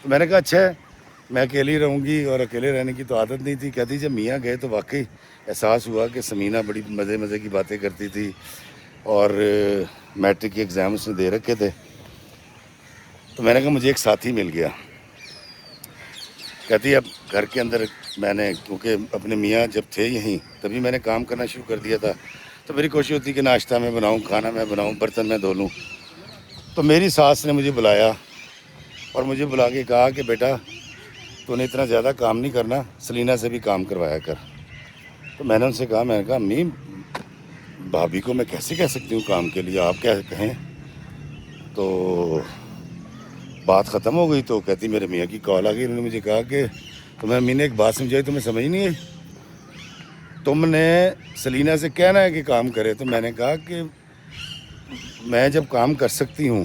تو میں نے کہا اچھا ہے، میں اکیلی رہوں گی، اور اکیلے رہنے کی تو عادت نہیں تھی. کہتی جب میاں گئے تو واقعی احساس ہوا کہ سمینہ بڑی مزے کی باتیں کرتی تھی اور میٹرک کے ایگزام اس نے دے رکھے تھے. تو میں نے کہا مجھے ایک ساتھی مل گیا. کہتی اب گھر کے اندر میں نے کیونکہ اپنے میاں جب تھے یہیں تبھی میں نے کام کرنا شروع کر دیا تھا، تو میری کوشش ہوتی کہ ناشتہ میں بناؤں، کھانا میں بناؤں، برتن میں دھو لوں. تو میری ساس نے مجھے بلایا اور مجھے بلا کے کہا کہ بیٹا تو نے اتنا زیادہ کام نہیں کرنا، سلینا سے بھی کام کروایا کر. تو میں نے ان سے کہا، میں نے کہا امی بھابھی کو میں کیسے کہہ سکتی ہوں کام کے لیے، آپ کیا کہیں. تو بات ختم ہو گئی. تو کہتی میرے میاں کی کال آ گئی، انہوں نے مجھے کہا کہ تمہیں امی نے ایک بات سمجھائی تمہیں سمجھ نہیں آئی، تم نے سلینا سے کہنا ہے کہ کام کرے. تو میں نے کہا کہ میں جب کام کر سکتی ہوں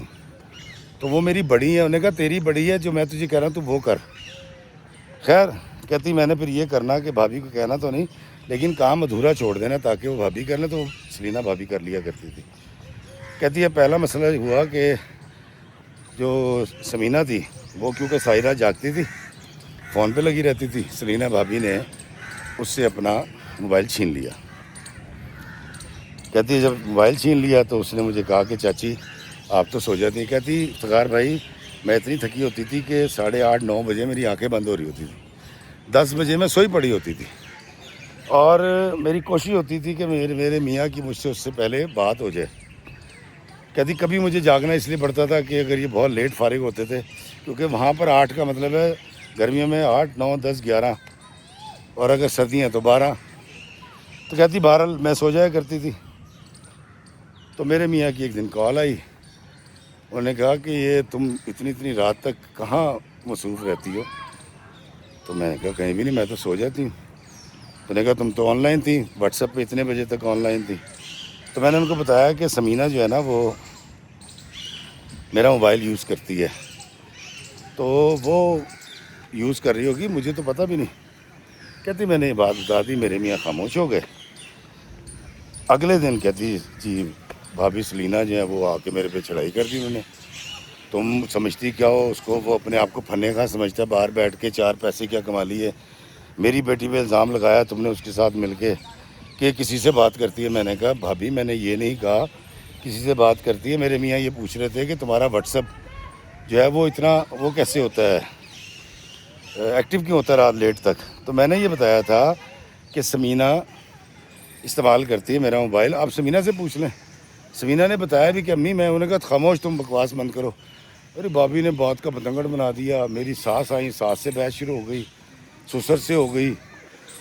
تو وہ میری بڑی ہے. انہوں نے کہا تیری بڑی ہے، جو میں تجھے کہہ رہا ہوں تو وہ کر. خیر کہتی میں نے پھر یہ کرنا کہ بھابھی کو کہنا تو نہیں لیکن کام ادھورا چھوڑ دینا تاکہ وہ بھابھی کر لیں. تو سلینا بھابھی کر لیا کرتی تھی. کہتی ہے پہلا مسئلہ ہوا کہ جو سمینہ تھی وہ کیونکہ سائرہ جاگتی تھی، فون پہ لگی رہتی تھی، سلینا بھابھی نے اس سے اپنا موبائل چھین لیا. کہتی ہے جب موبائل چھین لیا تو اس نے مجھے کہا کہ چاچی آپ تو سو جاتی. کہتی افتخار بھائی میں اتنی تھکی ہوتی تھی کہ 8:30-9 بجے میری آنکھیں بند ہو رہی ہوتی تھی، 10 بجے میں سوئی پڑی ہوتی تھی، اور میری کوشش ہوتی تھی کہ میرے میاں کی مجھ سے اس سے پہلے بات ہو جائے. کہتی کبھی مجھے جاگنا اس لیے پڑتا تھا کہ اگر یہ بہت لیٹ فارغ ہوتے تھے، کیونکہ وہاں پر 8 کا مطلب ہے گرمیوں میں 8 9 10 11، اور اگر سردیاں تو 12، تو کہتی بہرحال میں سو جایا کرتی تھی۔ تو میرے میاں کی ایک دن کال آئی، انہوں نے کہا کہ یہ تم اتنی رات تک کہاں مصروف رہتی ہو؟ تو میں نے کہا کہیں بھی نہیں، میں تو سو جاتی ہوں۔ تو نے کہا تم تو آن لائن تھی، واٹس ایپ پہ اتنے بجے تک آن لائن تھی۔ تو میں نے ان کو بتایا کہ سمینہ جو ہے نا وہ میرا موبائل یوز کرتی ہے، تو وہ یوز کر رہی ہوگی، مجھے تو پتہ بھی نہیں۔ کہتی میں نے یہ بات بتا دی، میرے میاں خاموش ہو گئے۔ اگلے دن کہتی جی بھابھی سلینا جو ہے وہ آ کے میرے پہ چڑھائی کر دی انہوں نے، تم سمجھتی کیا ہو اس کو، وہ اپنے آپ کو پھنے کا سمجھتا ہے، باہر بیٹھ کے 4 پیسے کیا کما لیے، میری بیٹی پہ الزام لگایا تم نے اس کے ساتھ مل کے کہ کسی سے بات کرتی ہے۔ میں نے کہا بھابھی میں نے یہ نہیں کہا کسی سے بات کرتی ہے، میرے میاں یہ پوچھ رہے تھے کہ تمہارا واٹس ایپ جو ہے وہ اتنا وہ کیسے ہوتا ہے، ایکٹیو کیوں ہوتا ہے رات لیٹ تک۔ تو میں نے یہ بتایا تھا کہ سمینہ استعمال کرتی ہے میرا موبائل، آپ سمینہ سے پوچھ لیں۔ سمینہ نے بتایا بھی کہ امی میں، انہوں نے کہا خاموش تم بکواس بند کرو۔ ارے بھابھی نے بات کا پتنگڑ بنا دیا، میری ساس آئی، ساس سے بحث شروع ہو گئی، سسر سے ہو گئی،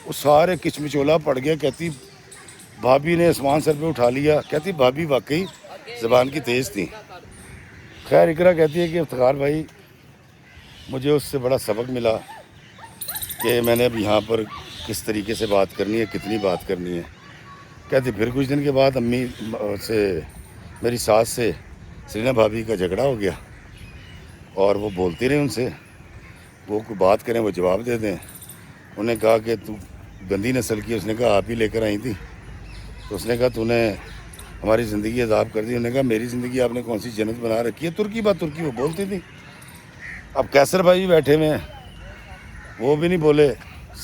وہ سارے کچمچولا پڑ گیا۔ کہتی بھابھی نے آسمان سر پہ اٹھا لیا۔ کہتی بھابھی واقعی زبان کی تیز تھی۔ خیر اقرا کہتی ہے کہ افتخار بھائی مجھے اس سے بڑا سبق ملا کہ میں نے اب یہاں پر کس طریقے سے بات کرنی ہے، کتنی بات کرنی ہے۔ کہتی پھر کچھ دن کے بعد امی سے، میری ساس سے سلینا بھابھی کا جھگڑا ہو گیا، اور وہ بولتی رہی ان سے، وہ کوئی بات کریں وہ جواب دے دیں۔ انہوں نے کہا کہ تو گندی نسل کی، اس نے کہا آپ ہی لے کر آئی تھی، تو اس نے کہا تو نے ہماری زندگی عذاب کر دی۔ انہوں نے کہا میری زندگی آپ نے کون سی جنت بنا رکھی ہے، ترکی بات ترکی وہ بولتی تھی۔ اب کیسر بھائی بھی بیٹھے ہوئے ہیں، وہ بھی نہیں بولے،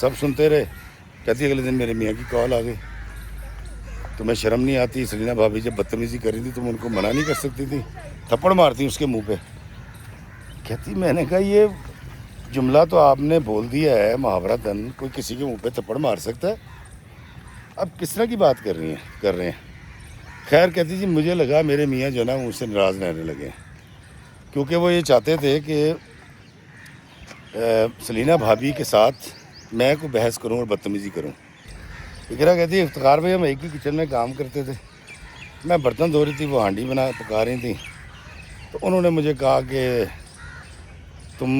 سب سنتے رہے۔ کہتی اگلے دن میرے میاں کی کال آ گئی، تمہیں شرم نہیں آتی؟ سلینا بھابھی جب بدتمیزی کر رہی تھی تم ان کو منع نہیں کر سکتی تھی، تھپڑ مارتی اس کے منہ پہ۔ کہتی میں نے کہا یہ جملہ تو آپ نے بول دیا ہے محاورتاً، کوئی کسی کے منہ پہ تھپڑ مار سکتا ہے؟ اب کس طرح کی بات کر رہے ہیں۔ خیر کہتی جی مجھے لگا میرے میاں جو ہے نا مجھ سے ناراض رہنے لگے، کیونکہ وہ یہ چاہتے تھے کہ سلینا بھابھی کے ساتھ میں کوئی بحث کروں اور بدتمیزی کروں۔ اقرا کہتی ہے افتخار بھائی ہم ایک ہی کچن میں کام کرتے تھے، میں برتن دھو رہی تھی، وہ ہانڈی پکا رہی تھیں، تو انہوں نے مجھے کہا کہ تم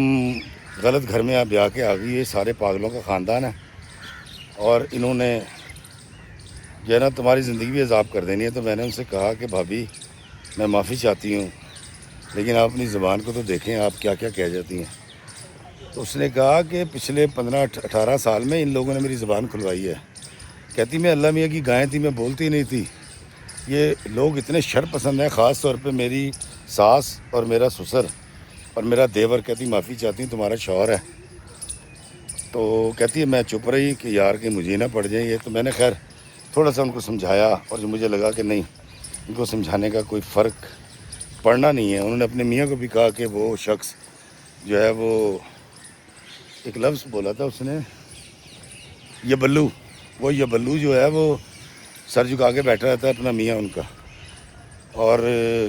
غلط گھر میں بیاہ کے آ گئی، یہ سارے پاگلوں کا خاندان ہے، اور انہوں نے جو ہے نا تمہاری زندگی بھی عذاب کر دینی ہے۔ تو میں نے ان سے کہا کہ بھابھی میں معافی چاہتی ہوں، لیکن آپ اپنی زبان کو تو دیکھیں، آپ کیا کیا کہہ جاتی ہیں۔ تو اس نے کہا کہ پچھلے 15-18 سال میں ان لوگوں نے میری زبان کھلوائی ہے۔ کہتی میں اللہ میاں کی گائیں تھی، میں بولتی نہیں تھی، یہ لوگ اتنے شر پسند ہیں، خاص طور پہ میری ساس اور میرا سسر اور میرا دیور۔ کہتی معافی چاہتی ہوں تمہارا شوہر ہے۔ تو کہتی ہے میں چپ رہی کہ یار کہ مجھے نہ پڑ جائیں یہ۔ تو میں نے خیر تھوڑا سا ان کو سمجھایا، اور جو مجھے لگا کہ نہیں ان کو سمجھانے کا کوئی فرق پڑنا نہیں ہے۔ انہوں نے اپنے میاں کو بھی کہا کہ وہ شخص جو ہے وہ ایک لفظ بولا تھا اس نے، یہ بلو، وہ یہ بلو جو ہے وہ سر جھکا کے بیٹھا رہتا ہے اپنا میاں ان کا، اور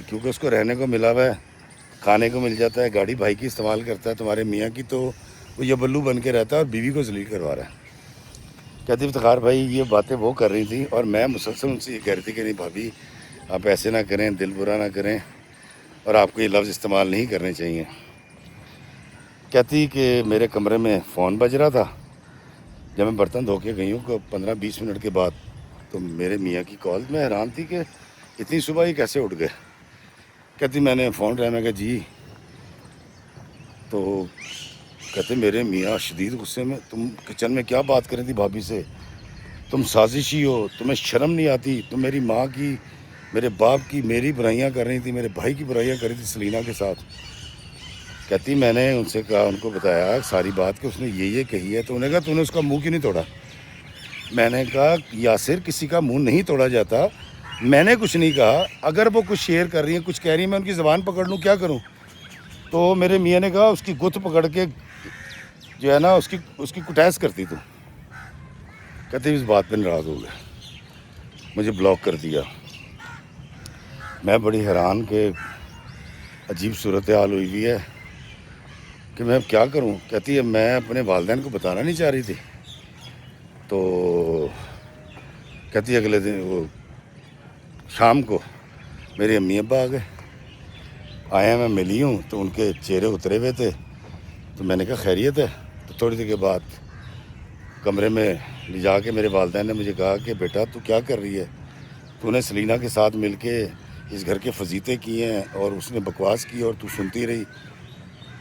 کیونکہ اس کو رہنے کو ملا ہوا ہے، کھانے کو مل جاتا ہے، گاڑی بھائی کی استعمال کرتا ہے تمہارے میاں کی، تو وہ یہ بلو بن کے رہتا ہے اور بیوی کو ذلیل کروا رہا ہے۔ کہتی افتخار بھائی یہ باتیں وہ کر رہی تھیں، اور میں مسلسل ان سے یہ کہہ رہی تھی کہ نہیں بھابھی آپ ایسے نہ کریں، دل برا نہ کریں، اور آپ کو یہ لفظ استعمال نہیں کرنے چاہیے۔ کہتی کہ میرے کمرے میں فون بج رہا تھا، جب میں برتن دھو کے گئی ہوں کہ 15-20 منٹ کے بعد تو میرے میاں کی کال، میں حیران تھی کہ اتنی صبح ہی کیسے اٹھ گئے۔ کہتی میں نے فون اٹھایا، میں کہا جی، تو کہتے میرے میاں شدید غصے میں، تم کچن میں کیا بات کر رہی تھی بھابھی سے، تم سازشی ہو، تمہیں شرم نہیں آتی، تم میری ماں کی، میرے باپ کی، میری برائیاں کر رہی تھی، میرے بھائی کی برائیاں کر رہی تھی سلینا کے ساتھ۔ کہتی میں نے ان سے کہا، ان کو بتایا ساری بات کہ اس نے یہ کہی ہے، تو انہوں نے کہا تو نے اس کا منہ کیوں نہیں توڑا؟ میں نے کہا یاسر کسی کا منہ نہیں توڑا جاتا، میں نے کچھ نہیں کہا، اگر وہ کچھ شیئر کر رہی ہیں، کچھ کہہ رہی ہیں، میں ان کی زبان پکڑ لوں کیا کروں؟ تو میرے میاں نے کہا اس کی گت پکڑ کے جو ہے نا اس کی کٹیس کرتی تو۔ کہتے اس بات پہ ناراض ہو گئے، مجھے بلاک کر دیا۔ میں بڑی حیران کہ عجیب صورتحال ہوئی ہے کہ میں اب کیا کروں. کہتی ہے میں اپنے والدین کو بتانا نہیں چاہ رہی تھی. تو کہتی ہے اگلے دن وہ شام کو میرے امی ابا آ گئے. آیا میں ملی ہوں تو ان کے چہرے اترے ہوئے تھے. تو میں نے کہا خیریت ہے. تو تھوڑی دیر کے بعد کمرے میں لے جا کے میرے والدین نے مجھے کہا کہ بیٹا تو کیا کر رہی ہے, تو نے سلینا کے ساتھ مل کے اس گھر کے فضیلتیں کی ہیں اور اس نے بکواس کی اور تو سنتی رہی.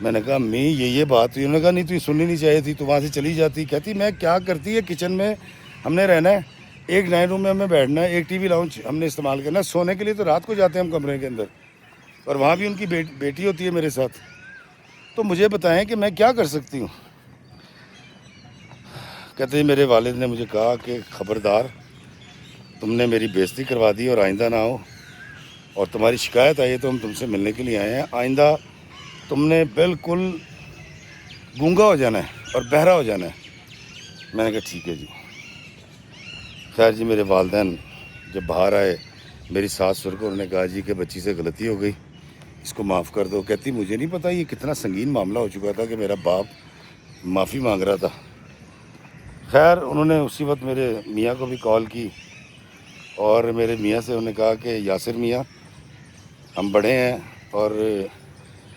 میں نے کہا امی یہ بات ہوئی. انہوں نے کہا نہیں تو یہ سننی نہیں چاہیے تھی, تو وہاں سے چلی جاتی. کہتی میں کیا کرتی ہے, کچن میں ہم نے رہنا ہے, ایک نائٹ روم میں ہمیں بیٹھنا ہے, ایک ٹی وی لاؤنج ہم نے استعمال کرنا ہے, سونے کے لیے تو رات کو جاتے ہیں ہم کمرے کے اندر, اور وہاں بھی ان کی بیٹی ہوتی ہے میرے ساتھ. تو مجھے بتائیں کہ میں کیا کر سکتی ہوں. کہتے ہیں میرے والد نے مجھے کہا کہ خبردار تم نے میری بےزتی کروا دی اور آئندہ نہ ہو, اور تمہاری شکایت آئی ہے تو ہم تم سے ملنے کے لیے آئے ہیں. آئندہ تم نے بالکل گونگا ہو جانا ہے اور بہرا ہو جانا ہے. میں نے کہا ٹھیک ہے جی. خیر جی, میرے والدین جب باہر آئے میری ساس سر کو, انہوں نے کہا جی کہ بچی سے غلطی ہو گئی, اس کو معاف کر دو. کہتی مجھے نہیں پتہ یہ کتنا سنگین معاملہ ہو چکا تھا کہ میرا باپ معافی مانگ رہا تھا. خیر انہوں نے اسی وقت میرے میاں کو بھی کال کی, اور میرے میاں سے انہوں نے کہا کہ یاسر میاں ہم بڑے ہیں اور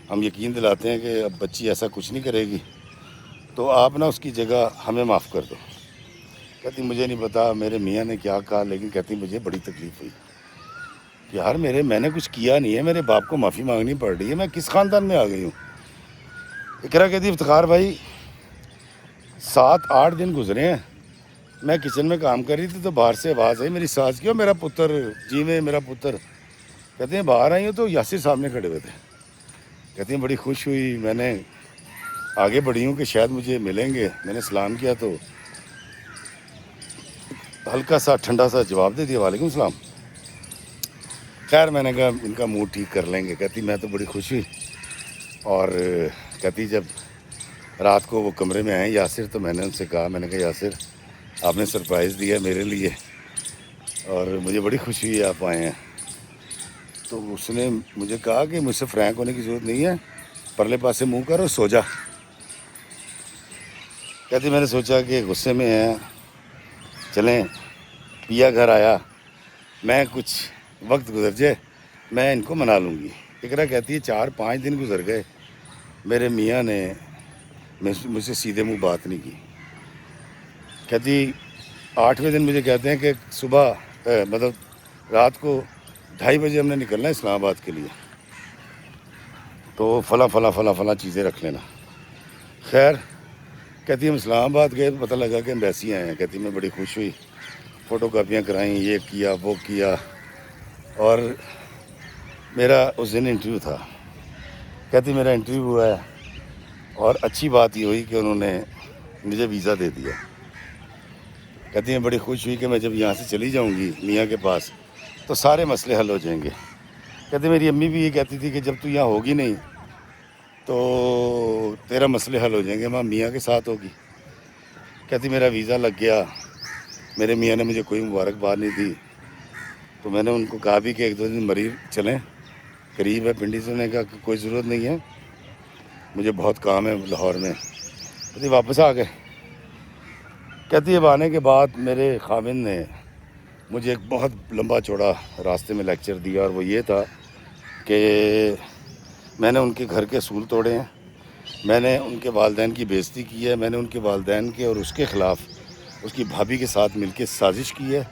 ہم یقین دلاتے ہیں کہ اب بچی ایسا کچھ نہیں کرے گی, تو آپ نا اس کی جگہ ہمیں معاف کر دو. کہتی مجھے نہیں پتا میرے میاں نے کیا کہا, لیکن کہتی مجھے بڑی تکلیف ہوئی کہ یار میں نے کچھ کیا نہیں ہے, میرے باپ کو معافی مانگنی پڑ رہی ہے, میں کس خاندان میں آ گئی ہوں. اقرا کہتی افتخار بھائی 7-8 دن گزرے ہیں, میں کچن میں کام کر رہی تھی تو باہر سے آواز آئی میری ساس کی, میرا پتر جی میں میرا پتر. کہتے ہیں باہر آئی ہوں تو یاسر سامنے کھڑے ہوئے تھے. کہتی ہیں بڑی خوش ہوئی, میں نے آگے بڑھی ہوں کہ شاید مجھے ملیں گے. میں نے سلام کیا تو ہلکا سا ٹھنڈا سا جواب دے دیا, وعلیکم السلام. خیر میں نے کہا ان کا موڈ ٹھیک کر لیں گے. کہتی میں تو بڑی خوش ہوئی, اور کہتی جب رات کو وہ کمرے میں آئے یاسر تو میں نے ان سے کہا, میں نے کہا یاسر آپ نے سرپرائز دیا میرے لیے اور مجھے بڑی خوشی ہوئی آپ آئے ہیں. تو اس نے مجھے کہا کہ مجھ سے فرینک ہونے کی ضرورت نہیں ہے, پرلے پاس سے منہ کر اور سو جا. کہتی میں نے سوچا کہ غصے میں ہیں, چلیں پیا گھر آیا, میں کچھ وقت گزر جائے میں ان کو منا لوں گی. اقرا کہتی ہے 4-5 دن گزر گئے, میرے میاں نے مجھ سے سیدھے منہ بات نہیں کی. کہتی 8ویں دن مجھے کہتے ہیں کہ صبح مطلب رات کو 2:30 بجے ہم نے نکلنا ہے اسلام آباد کے لیے, تو فلاں چیزیں رکھ لینا. خیر کہتی ہم اسلام آباد گئے تو پتہ لگا کہ ایمبیسی آئے ہیں. کہتی میں بڑی خوش ہوئی, فوٹو کاپیاں کرائیں, یہ کیا وہ کیا, اور میرا اس دن انٹرویو تھا. کہتی میرا انٹرویو ہوا ہے, اور اچھی بات یہ ہوئی کہ انہوں نے مجھے ویزا دے دیا. کہتی ہیں بڑی خوش ہوئی کہ میں جب یہاں سے چلی جاؤں گی میاں کے پاس تو سارے مسئلے حل ہو جائیں گے. کہتی میری امی بھی یہ کہتی تھی کہ جب تو یہاں ہوگی نہیں تو تیرا مسئلے حل ہو جائیں گے, ماں میاں کے ساتھ ہوگی. کہتی میرا ویزا لگ گیا, میرے میاں نے مجھے کوئی مبارکباد نہیں دی. تو میں نے ان کو کہا بھی کہ 1-2 دن مریض چلیں, قریب ہے پنڈی سے. انہوں نے کہا کہ کوئی ضرورت نہیں ہے, مجھے بہت کام ہے لاہور میں. کہتی واپس آ گئے. کہتی اب آنے کے بعد میرے خاوند نے مجھے ایک بہت لمبا چوڑا راستے میں لیکچر دیا, اور وہ یہ تھا کہ میں نے ان کے گھر کے اصول توڑے ہیں, میں نے ان کے والدین کی بےزتی کی ہے, میں نے ان کے والدین کے اور اس کے خلاف اس کی بھابھی کے ساتھ مل کے سازش کی ہے,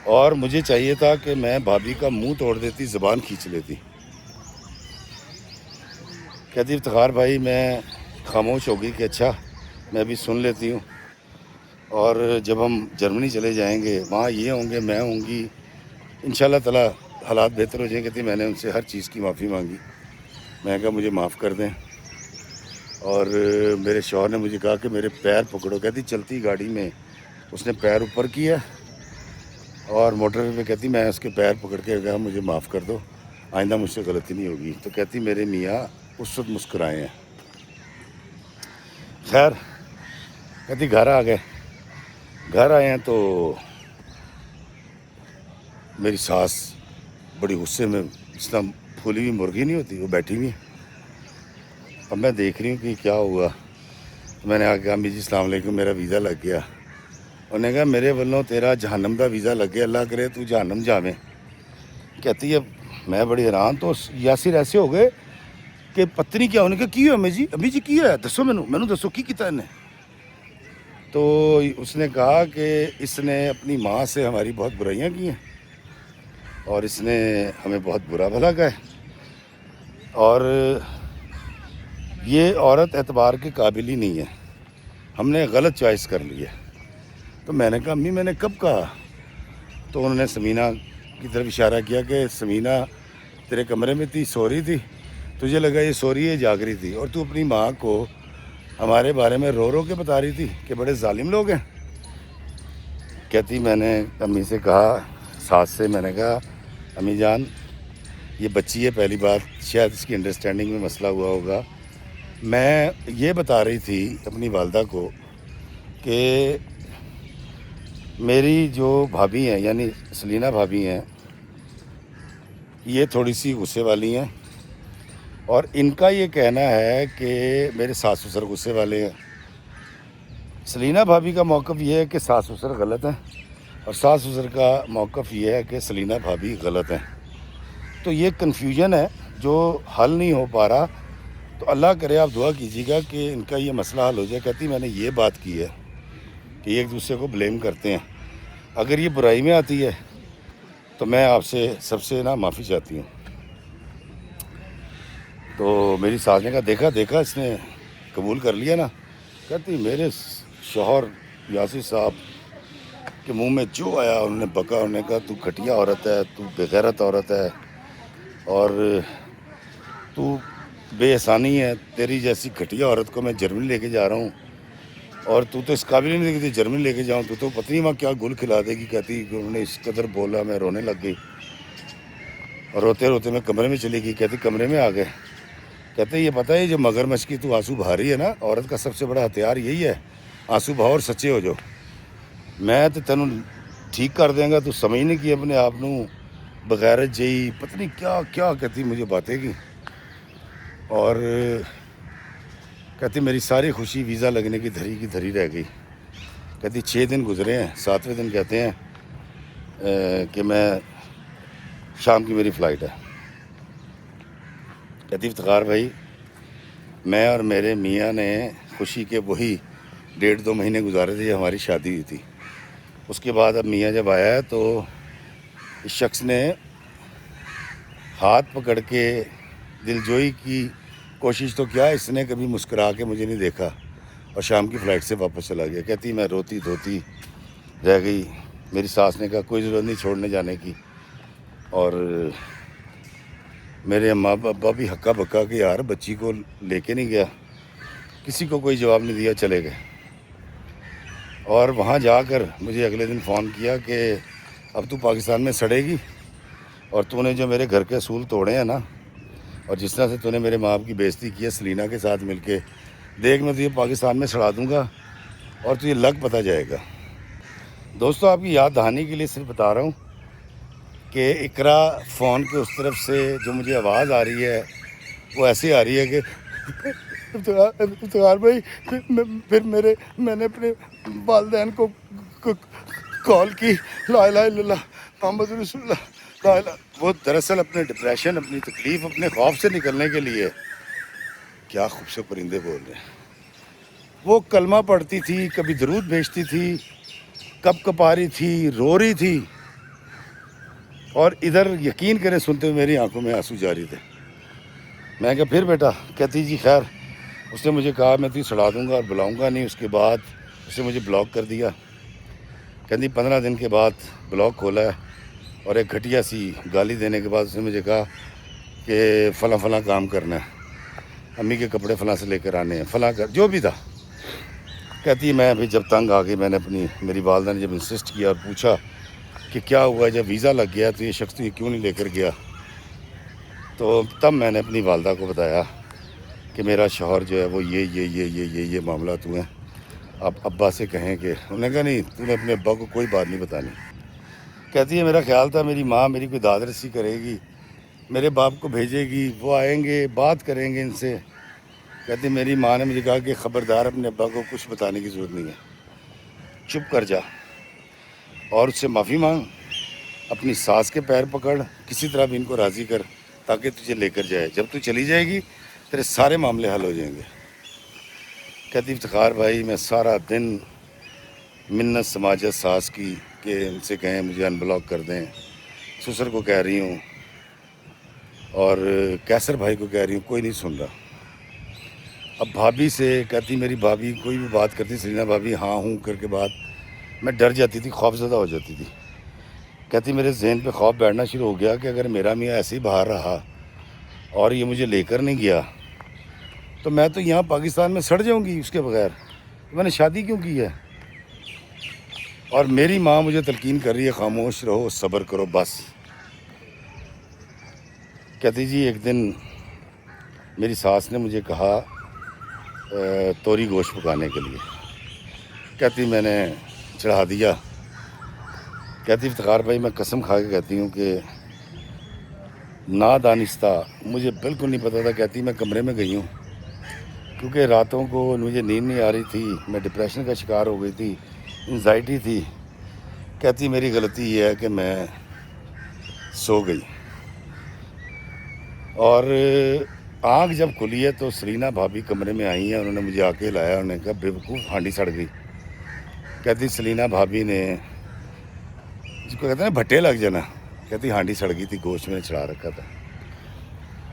اور مجھے چاہیے تھا کہ میں بھابھی کا منہ توڑ دیتی, زبان کھینچ لیتی. کہتی افتخار بھائی میں خاموش ہو گئی کہ اچھا میں بھی سن لیتی ہوں, اور جب ہم جرمنی چلے جائیں گے وہاں یہ ہوں گے میں ہوں گی, انشاءاللہ تعالی حالات بہتر ہو جائیں. کہتی میں نے ان سے ہر چیز کی معافی مانگی, میں نے کہا مجھے معاف کر دیں. اور میرے شوہر نے مجھے کہا کہ میرے پیر پکڑو. کہتی چلتی گاڑی میں اس نے پیر اوپر کیا اور موٹر وے پہ کہتی میں اس کے پیر پکڑ کے کہا مجھے معاف کر دو, آئندہ مجھ سے غلطی نہیں ہوگی. تو کہتی میرے میاں اس وقت مسکرائے ہیں. خیر کہتی گھر آ گئے. گھر آئے ہیں تو میری ساس بڑی غصے میں، اس طرح پھولی ہوئی مرغی نہیں ہوتی، وہ بیٹھی ہوئی ہے۔ اب میں دیکھ رہی ہوں کہ کیا ہوا۔ میں نے کہا امی جی السلام علیکم، میرا ویزا لگ گیا۔ انہوں نے کہا میرے والوں تیرا جہنم کا ویزا لگ گیا، اللہ کرے تو جہنم جاویں۔ کہتی ہے میں بڑی حیران، تو یاسر ایسے ہو گئے کہ پتنی کیا ہونے کا کی ہے امی جی کی ہے، دسو مینوں دسو کی کیتا انہیں۔ تو اس نے کہا کہ اس نے اپنی ماں سے ہماری بہت برائیاں کی ہیں اور اس نے ہمیں بہت برا بھلا کہا ہے، اور یہ عورت اعتبار کے قابل ہی نہیں ہے، ہم نے غلط چوائس کر لی ہے۔ تو میں نے کہا امی میں نے کب کہا؟ تو انہوں نے سمینہ کی طرف اشارہ کیا کہ سمینہ تیرے کمرے میں تھی، سو رہی تھی، تجھے لگا یہ سو رہی ہے، جاگ رہی تھی، اور تو اپنی ماں کو ہمارے بارے میں رو رو کے بتا رہی تھی کہ بڑے ظالم لوگ ہیں۔ کہتی میں نے امی سے کہا، ساس سے، میں نے کہا امی جان یہ بچی ہے، پہلی بات شاید اس کی انڈرسٹینڈنگ میں مسئلہ ہوا ہوگا۔ میں یہ بتا رہی تھی اپنی والدہ کو کہ میری جو بھابھی ہیں یعنی سلینا بھابھی ہیں، یہ تھوڑی سی غصے والی ہیں، اور ان کا یہ کہنا ہے کہ میرے ساس سسر غصے والے ہیں۔ سلینا بھابھی کا موقف یہ ہے کہ ساس سسر غلط ہیں، اور ساس سسر کا موقف یہ ہے کہ سلینا بھابھی غلط ہیں۔ تو یہ کنفیوژن ہے جو حل نہیں ہو پا رہا۔ تو اللہ کرے آپ دعا کیجیے گا کہ ان کا یہ مسئلہ حل ہو جائے۔ کہتی میں نے یہ بات کی ہے کہ ایک دوسرے کو بلیم کرتے ہیں، اگر یہ برائی میں آتی ہے تو میں آپ سے سب سے معافی چاہتی ہوں۔ تو میری ساس نے کہا دیکھا اس نے قبول کر لیا نا۔ کہتی میرے شوہر یاسر صاحب کے منہ میں جو آیا انہوں نے بکا، انہوں نے کہا تو گھٹیا عورت ہے، تو بےغیرت عورت ہے، اور تو بے احسانی ہے، تیری جیسی گھٹیا عورت کو میں جرمنی لے کے جا رہا ہوں، اور تو اس قابل ہی نہیں کہ جرمنی لے کے جاؤں، تو پتہ نہیں وہاں کیا گل کھلا دے گی۔ کہتی کہ انہوں نے اس قدر بولا میں رونے لگ گئی، اور روتے روتے میں کمرے میں چلی گئی۔ کہتی کمرے میں آ گئے، کہتے یہ پتہ ہے جو مگر مچھ کی تو آنسو بہا رہی ہے نا، عورت کا سب سے بڑا ہتھیار یہی ہے، آنسو بہاؤ اور سچے ہو جاؤ، میں تو تینوں ٹھیک کر دیں گا، تو سمجھ نہیں کی اپنے آپ نو بغیرت جئی، پتہ نہیں کیا کیا کہتی مجھے باتیں کی، اور کہتی میری ساری خوشی ویزا لگنے کی دھری رہ گئی۔ کہتی 6 دن گزرے ہیں، 7ویں دن کہتے ہیں کہ میں شام کی میری فلائٹ ہے۔ کہتی افتخار بھائی میں اور میرے میاں نے خوشی کے وہی 1.5-2 مہینے گزارے تھے جب ہماری شادی ہوئی تھی۔ اس کے بعد اب میاں جب آیا ہے تو اس شخص نے ہاتھ پکڑ کے دلجوئی کی کوشش تو کیا، اس نے کبھی مسکرا کے مجھے نہیں دیکھا، اور شام کی فلائٹ سے واپس چلا گیا۔ کہتی میں روتی دھوتی رہ گئی۔ میری ساس نے کہا کوئی ضرورت نہیں چھوڑنے جانے کی، اور میرے ماں ابا بھی ہکا بکا کہ یار بچی کو لے کے نہیں گیا، کسی کو کوئی جواب نہیں دیا، چلے گئے۔ اور وہاں جا کر مجھے اگلے دن فون کیا کہ اب تو پاکستان میں سڑے گی، اور تو نے جو میرے گھر کے اصول توڑے ہیں نا، اور جس طرح سے تو نے میرے ماں باپ کی بےزتی کی ہے سلینا کے ساتھ مل کے، دیکھ میں تجھے پاکستان میں سڑا دوں گا اور تجھے لگ پتہ جائے گا۔ دوستو آپ کی یاد دہانی کے لیے صرف بتا رہا ہوں کہ اقرا فون کے اس طرف سے جو مجھے آواز آ رہی ہے وہ ایسی آ رہی ہے کہ افتخار بھائی پھر میں نے اپنے والدین کو کال کی، لا الہ الا اللہ محمد رسول اللہ، لا الہ۔ وہ دراصل اپنے ڈپریشن، اپنی تکلیف، اپنے خوف سے نکلنے کے لیے، کیا خوبصورت پرندے بول رہے ہیں، وہ کلمہ پڑھتی تھی، کبھی درود بھیجتی تھی، کپ کپا رہی تھی، رو رہی تھی، اور ادھر یقین کریں سنتے ہوئے میری آنکھوں میں آنسو جاری تھے۔ میں کہا پھر بیٹا؟ کہتی جی خیر اس نے مجھے کہا میں تجھے سڑا دوں گا اور بلاؤں گا نہیں۔ اس کے بعد اس نے مجھے بلاک کر دیا۔ کہتی 15 دن کے بعد بلاک کھولا ہے، اور ایک گھٹیا سی گالی دینے کے بعد اس نے مجھے کہا کہ فلاں کام کرنا ہے، امی کے کپڑے فلاں سے لے کر آنے ہیں، فلاں کر جو بھی تھا۔ کہتی میں ابھی جب تنگ آ گئی، میں نے میری والدہ نے جب انسسٹ کیا اور پوچھا کہ کیا ہوا، جب ویزا لگ گیا تو یہ شخص یہ کیوں نہیں لے کر گیا، تو تب میں نے اپنی والدہ کو بتایا کہ میرا شوہر جو ہے وہ یہ معاملات ہوئے ہیں، آپ ابا سے کہیں کہ، انہوں نے کہا نہیں تو نے اپنے ابا کو کوئی بات نہیں بتانی۔ کہتی ہے میرا خیال تھا میری ماں میری کوئی داد رسی کرے گی، میرے باپ کو بھیجے گی، وہ آئیں گے بات کریں گے ان سے۔ کہتی میری ماں نے مجھے کہا کہ خبردار اپنے ابا کو کچھ بتانے کی ضرورت نہیں ہے، چپ کر جا اور اس سے معافی مانگ، اپنی ساس کے پیر پکڑ، کسی طرح بھی ان کو راضی کر تاکہ تجھے لے کر جائے، جب تو چلی جائے گی تیرے سارے معاملے حل ہو جائیں گے۔ کہتی افتخار بھائی میں سارا دن منت سماجت ساس کی کہ ان سے کہیں مجھے ان بلاک کر دیں، سسر کو کہہ رہی ہوں اور کیسر بھائی کو کہہ رہی ہوں، کوئی نہیں سن رہا۔ اب بھابھی سے کہتی میری بھابھی کوئی بھی بات کرتی سلینا بھابھی ہاں ہوں کر کے بات، میں ڈر جاتی تھی، خوف زدہ ہو جاتی تھی۔ کہتی میرے ذہن پہ خوف بیٹھنا شروع ہو گیا کہ اگر میرا میاں ایسے ہی باہر رہا اور یہ مجھے لے کر نہیں گیا تو میں تو یہاں پاکستان میں سڑ جاؤں گی اس کے بغیر، میں نے شادی کیوں کی ہے؟ اور میری ماں مجھے تلقین کر رہی ہے خاموش رہو صبر کرو بس۔ کہتی جی ایک دن میری ساس نے مجھے کہا توری گوشت پکانے کے لیے، کہتی میں نے چڑھا دیا۔ کہتی افتخار بھائی میں قسم کھا کے کہتی ہوں کہ نادانستہ مجھے بالکل نہیں پتہ تھا، کہتی میں کمرے میں گئی ہوں کیونکہ راتوں کو مجھے نیند نہیں آ رہی تھی، میں ڈپریشن کا شکار ہو گئی تھی، انزائٹی تھی۔ کہتی میری غلطی یہ ہے کہ میں سو گئی اور آنکھ جب کھلی ہے تو سلینا بھابھی کمرے میں آئی ہیں، انہوں نے مجھے آ کے لایا، انہوں نے کہا بے وقوف ہانڈی سڑ گئی۔ کہتی سلینا بھابھی نے جس کو کہتے ہیں نا بھٹے لگ جانا، کہتی ہانڈی سڑ گئی تھی، گوشت میں نے چڑھا رکھا تھا۔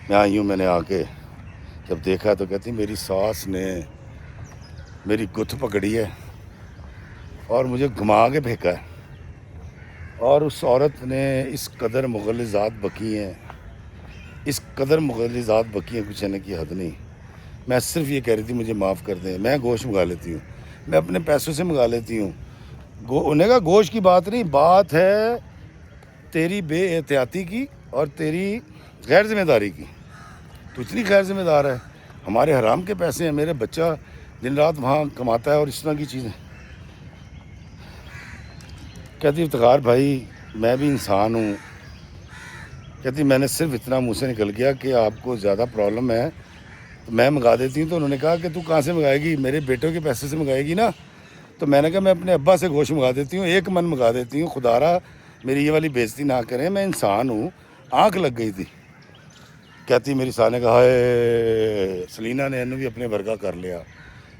میں آئی ہوں، میں نے آ کے جب دیکھا تو کہتی میری ساس نے میری گتھ پکڑی ہے اور مجھے گھما کے پھینکا ہے، اور اس عورت نے اس قدر مغلظات بکی ہیں، اس قدر مغلظات بکی ہیں کچھ کی حد نہیں۔ میں صرف یہ کہہ رہی تھی مجھے معاف کر دیں، میں گوشت منگا لیتی ہوں، میں اپنے پیسوں سے منگا لیتی ہوں۔ انہیں کہا گوشت کی بات نہیں، بات ہے تیری بے احتیاطی کی اور تیری غیر ذمہ داری کی۔ تو اتنی غیر ذمہ دار ہے، ہمارے حرام کے پیسے ہیں، میرے بچہ دن رات وہاں کماتا ہے اور اس طرح کی چیزیں۔ کہتی افتخار بھائی میں بھی انسان ہوں، کہتی میں نے صرف اتنا منہ سے نکل گیا کہ آپ کو زیادہ پرابلم ہے تو میں منگا دیتی ہوں، تو انہوں نے کہا کہ تو کہاں سے منگائے گی؟ میرے بیٹوں کے پیسے سے منگائے گی نا؟ تو میں نے کہا میں اپنے ابا سے گوشت منگا دیتی ہوں، 1 من منگا دیتی ہوں، خدا را میری یہ والی بےزتی نہ کریں، میں انسان ہوں، آنکھ لگ گئی تھی۔ کہتی میری ساس نے کہا اے سلینا نے انہوں بھی اپنے ورگا کر لیا،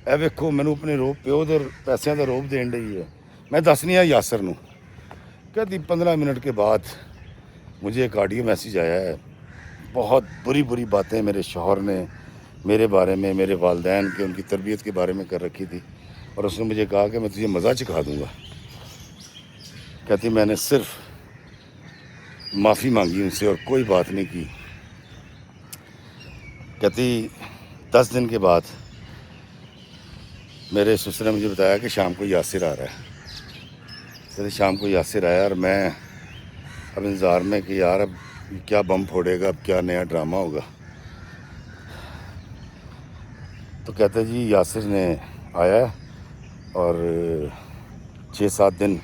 اے ویکھو مینوں اپنے پیو دے پیسیاں دا روب دین رہی ہے، میں دسنی آ یاسر نوں۔ کہتی 15 منٹ کے بعد مجھے ایک آڈیو میسیج آیا ہے، بہت بری باتیں میرے شوہر نے میرے بارے میں، میرے والدین کے ان کی تربیت کے بارے میں کر رکھی تھی، اور اس نے مجھے کہا کہ میں تجھے مزہ چکھا دوں گا۔ کہتی میں نے صرف معافی مانگی ان سے اور کوئی بات نہیں کی۔ کہتی 10 دن کے بعد میرے سسر نے مجھے بتایا کہ شام کو یاسر آ رہا ہے۔ کہتی شام کو یاسر آیا اور میں اب انتظار میں کہ یار اب کیا بم پھوڑے گا، اب کیا نیا ڈرامہ ہوگا۔ تو کہتے جی یاسر نے آیا اور 6-7 دن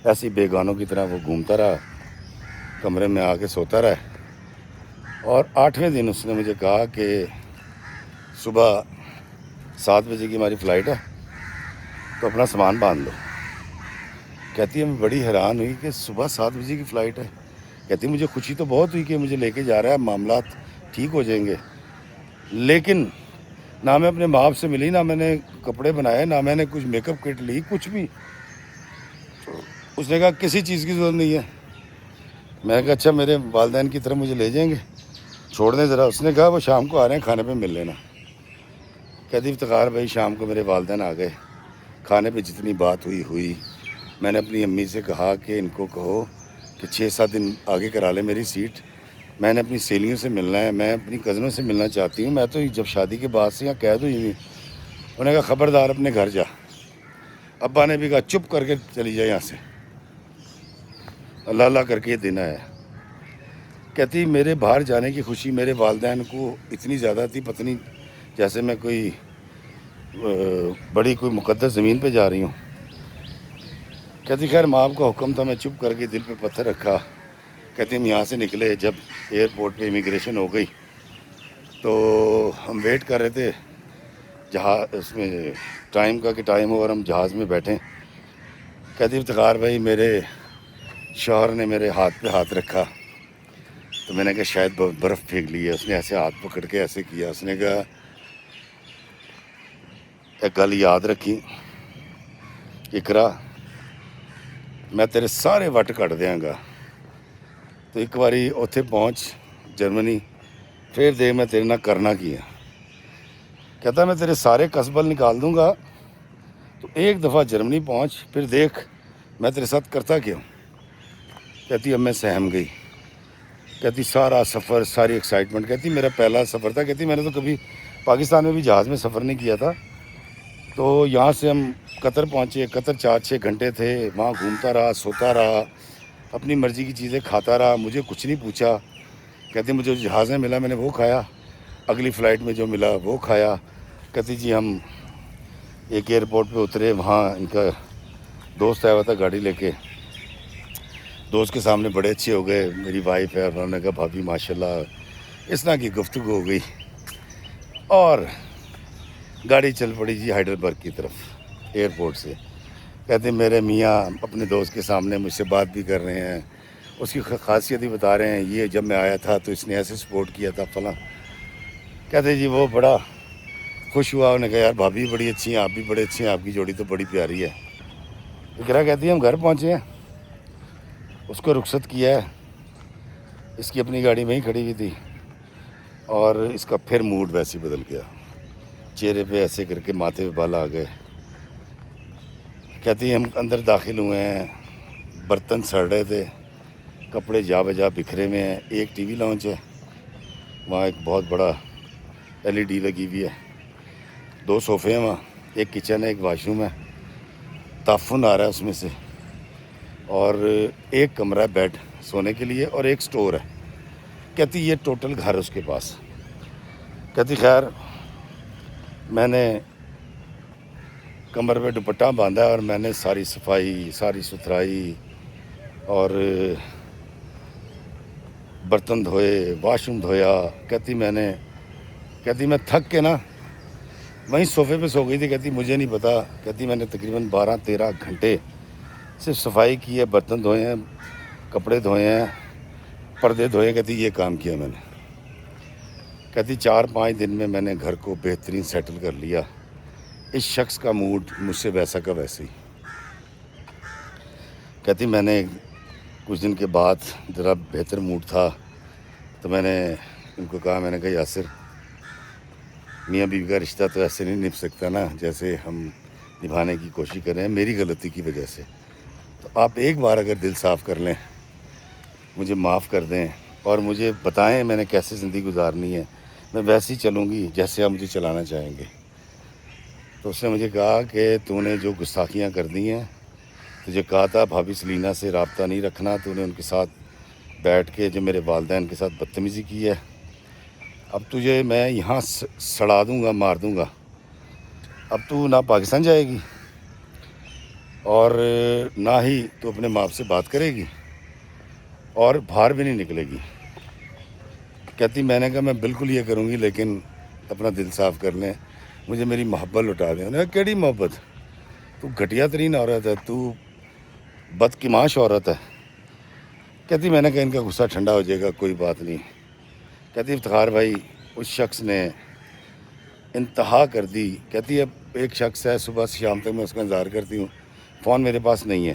ایسی بے گانوں کی طرح وہ گھومتا رہا، کمرے میں آ کے سوتا رہا، اور 8ویں دن اس نے مجھے کہا کہ صبح 7 بجے کی ہماری فلائٹ ہے تو اپنا سامان باندھ لو۔ کہتی ہے میں بڑی حیران ہوئی کہ صبح 7 بجے کی فلائٹ ہے۔ کہتی مجھے خوشی تو بہت ہوئی کہ مجھے لے کے جا رہا ہے، معاملات ٹھیک ہو جائیں گے، لیکن نہ میں اپنے باپ سے ملی، نہ میں نے کپڑے بنائے، نہ میں نے کچھ میک اپ کٹ لی، کچھ بھی۔ اس نے کہا کسی چیز کی ضرورت نہیں ہے۔ میں نے کہا اچھا میرے والدین کی طرف مجھے لے جائیں گے، چھوڑ دیں ذرا۔ اس نے کہا وہ شام کو آ رہے ہیں، کھانے پہ مل لینا۔ کہتی افتخار بھائی شام کو میرے والدین آ گئے، کھانے پہ جتنی بات ہوئی، میں نے اپنی امی سے کہا کہ ان کو کہو کہ 6-7 دن آگے کرا لیں میری سیٹ، میں نے اپنی سہیلیوں سے ملنا ہے، میں اپنی کزنوں سے ملنا چاہتی ہوں، میں تو جب شادی کے بعد سے یہاں قید ہوئی ہوئی۔ انہوں نے کہا خبردار اپنے گھر جا۔ ابا نے بھی کہا چپ کر کے چلی جائے یہاں سے، اللہ اللہ کر کے یہ دن آیا۔ کہتی میرے باہر جانے کی خوشی میرے والدین کو اتنی زیادہ تھی، پتہ نہیں جیسے میں کوئی بڑی کوئی مقدس زمین پہ جا رہی ہوں۔ کہتی خیر ماں کا حکم تھا، میں چپ کر کے دل پہ پتھر رکھا. کہتی ہم یہاں سے نکلے، جب ایئرپورٹ پہ امیگریشن ہو گئی تو ہم ویٹ کر رہے تھے جہاز اس میں ٹائم کا کہ ٹائم ہو اور ہم جہاز میں بیٹھیں. کہتی افتخار بھائی میرے شوہر نے میرے ہاتھ پہ ہاتھ رکھا تو میں نے کہا شاید برف پھینک لی ہے. اس نے ایسے ہاتھ پکڑ کے ایسے کیا. اس نے کہا ایک گل یاد رکھی اقرا، میں تیرے سارے وٹ کٹ دیاں گا. تو ایک باری اتھے پہنچ جرمنی، پھر دے میں تیرے نہ کرنا کیا. کہتا میں تیرے سارے قصبل نکال دوں گا، تو ایک دفعہ جرمنی پہنچ، پھر دیکھ میں تیرے ساتھ کرتا کیا. کہتی اب میں سہم گئی. کہتی سارا سفر، ساری ایکسائٹمنٹ. کہتی میرا پہلا سفر تھا. کہتی میں نے تو کبھی پاکستان میں بھی جہاز میں سفر نہیں کیا تھا. تو یہاں سے ہم قطر پہنچے. قطر 4-6 گھنٹے تھے. وہاں گھومتا رہا، سوتا رہا، اپنی مرضی کی چیزیں کھاتا رہا، مجھے کچھ نہیں پوچھا. کہتی مجھے جہاز میں ملا میں نے وہ کھایا، اگلی فلائٹ میں جو ملا وہ کھایا. کہتی جی ہم ایک ایئرپورٹ پہ اترے، وہاں ان کا دوست آیا ہوا تھا گاڑی لے کے. دوست کے سامنے بڑے اچھے ہو گئے، میری وائف ہے، اور انہوں نے کہا بھابھی ماشاء اللہ. اس طرح کی گفتگو ہو گئی اور گاڑی چل پڑی جی ہائیڈلبرگ کی طرف ایئرپورٹ سے. کہتے میرے میاں اپنے دوست کے سامنے مجھ سے بات بھی کر رہے ہیں، اس کی خاصیت ہی بتا رہے ہیں، یہ جب میں آیا تھا تو اس نے ایسے سپورٹ کیا تھا فلاں. کہتے جی وہ بڑا خوش ہوا. انہوں نے کہا یار بھابھی بڑی اچھی ہیں، آپ بھی بڑے اچھے ہیں، آپ کی جوڑی تو بڑی پیاری ہے. اقرا کہتی ہے ہم گھر پہنچے ہیں، اس کو رخصت کیا ہے، اس کی اپنی گاڑی میں ہی کھڑی ہوئی تھی، اور اس کا پھر موڈ ویسے بدل گیا، چہرے پہ ایسے کر کے ماتھے پہ بال آ گئے. کہتی ہم اندر داخل ہوئے ہیں، برتن سڑ رہے تھے، کپڑے جا بجا بکھرے میں ہیں. ایک ٹی وی لاؤنج ہے، وہاں ایک بہت بڑا LED لگی ہوئی ہے، 2 صوفے ہیں وہاں، ایک کچن ہے، ایک واش روم ہے، تعفن آ رہا ہے اس میں سے، اور ایک کمرہ ہے بیڈ سونے کے لیے، اور ایک سٹور ہے. کہتی یہ ٹوٹل گھر اس کے پاس. کہتی خیر میں نے کمر پہ دوپٹہ باندھا اور میں نے ساری صفائی، ساری ستھرائی، اور برتن دھوئے، واش روم دھویا. کہتی میں تھک کے نا وہیں صوفے پہ سو گئی تھی. کہتی مجھے نہیں پتا. کہتی میں نے تقریباً 12-13 گھنٹے صرف صفائی کی ہے، برتن دھوئے ہیں، کپڑے دھوئے ہیں، پردے دھوئے. کہتی یہ کام کیا میں نے. کہتی 4-5 دن میں نے گھر کو بہترین سیٹل کر لیا. اس شخص کا موڈ مجھ سے ویسا کا ویسے ہی. کہتی میں نے کچھ دن کے بعد ذرا بہتر موڈ تھا تو میں نے ان کو کہا، میں نے کہا یاسر میاں بیوی کا رشتہ تو ایسے نہیں نبھ سکتا نا جیسے ہم نبھانے کی کوشش کر رہے ہیں میری غلطی کی وجہ سے. تو آپ ایک بار اگر دل صاف کر لیں، مجھے معاف کر دیں اور مجھے بتائیں میں نے کیسے زندگی گزارنی ہے، میں ویسے ہی چلوں گی جیسے آپ مجھے چلانا چاہیں گے. تو اس نے مجھے کہا کہ تو نے جو گستاخیاں کر دی ہیں، تجھے کہا تھا بھابھی سلینا سے رابطہ نہیں رکھنا، تو نے ان کے ساتھ بیٹھ کے جو میرے والدین کے ساتھ بدتمیزی کی ہے، اب تجھے میں یہاں سڑا دوں گا، مار دوں گا. اب تو نہ پاکستان جائے گی اور نہ ہی تو اپنے ماں سے بات کرے گی اور باہر بھی نہیں نکلے گی. کہتی میں نے کہا میں بالکل یہ کروں گی، لیکن اپنا دل صاف کر لیں، مجھے میری محبت لٹا دیں. انہوں نے کہا کیڑی محبت، تو گھٹیا ترین عورت ہے، تو بدقماش عورت ہے. کہتی میں نے کہا ان کا غصہ ٹھنڈا ہو جائے گا، کوئی بات نہیں. کہتی افتخار بھائی اس شخص نے انتہا کر دی. کہتی اب ایک شخص ہے صبح سے شام تک میں اس کا انتظار کرتی ہوں، فون میرے پاس نہیں ہے.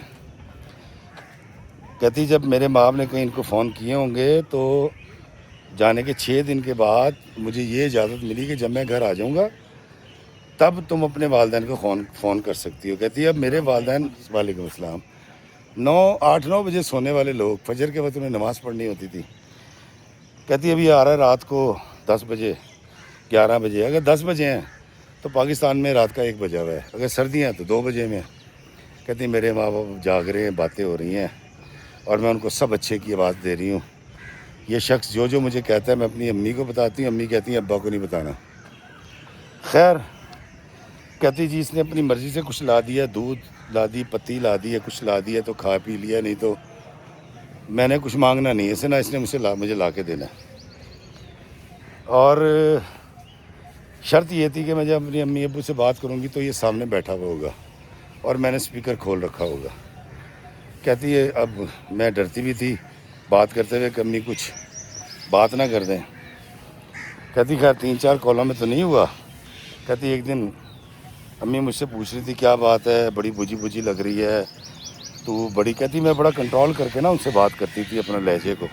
کہتی جب میرے باپ نے کہیں ان کو فون کیے ہوں گے تو جانے کے 6 دن کے بعد مجھے یہ اجازت ملی کہ جب میں گھر آ جاؤں گا تب تم اپنے والدین کو فون کر سکتی ہو. کہتی ہے اب میرے والدین، وعلیکم السلام، 8-9 بجے سونے والے لوگ، فجر کے وقت انہیں نماز پڑھنی ہوتی تھی. کہتی ابھی آ رہا ہے رات کو 10 بجے 11 بجے. اگر 10 بجے ہیں تو پاکستان میں رات کا 1 بجا ہوا ہے، اگر سردیاں ہیں تو 2 بجے میں. کہتی میرے ماں باپ جاگ رہے ہیں، باتیں ہو رہی ہیں اور میں ان کو سب اچھے کی آواز دے رہی ہوں. یہ شخص جو مجھے کہتا ہے میں اپنی امی کو بتاتی ہوں، امی کہتی ہیں ابا کو نہیں بتانا. خیر کہتی جی اس نے اپنی مرضی سے کچھ لا دیا، دودھ لا دی، پتی لا دی ہے، کچھ لا دیا تو کھا پی لیا، نہیں تو میں نے کچھ مانگنا نہیں ہے، نہ اس نے مجھے لا کے دینا ہے۔ اور شرط یہ تھی کہ میں جب اپنی امی ابو سے بات کروں گی تو یہ سامنے بیٹھا ہوا ہوگا اور میں نے اسپیکر کھول رکھا ہوگا۔ کہتی ہے اب میں ڈرتی بھی تھی بات کرتے ہوئے کہ امی کچھ بات نہ کر دیں۔ کہتی خیر 3-4 کالوں میں تو نہیں ہوا۔ کہتی ایک دن امی مجھ سے پوچھ رہی تھی کیا بات ہے، بڑی بجھی لگ رہی ہے تو بڑی، کہتی میں بڑا کنٹرول کر کے نا ان سے بات کرتی تھی اپنے لہجے کو،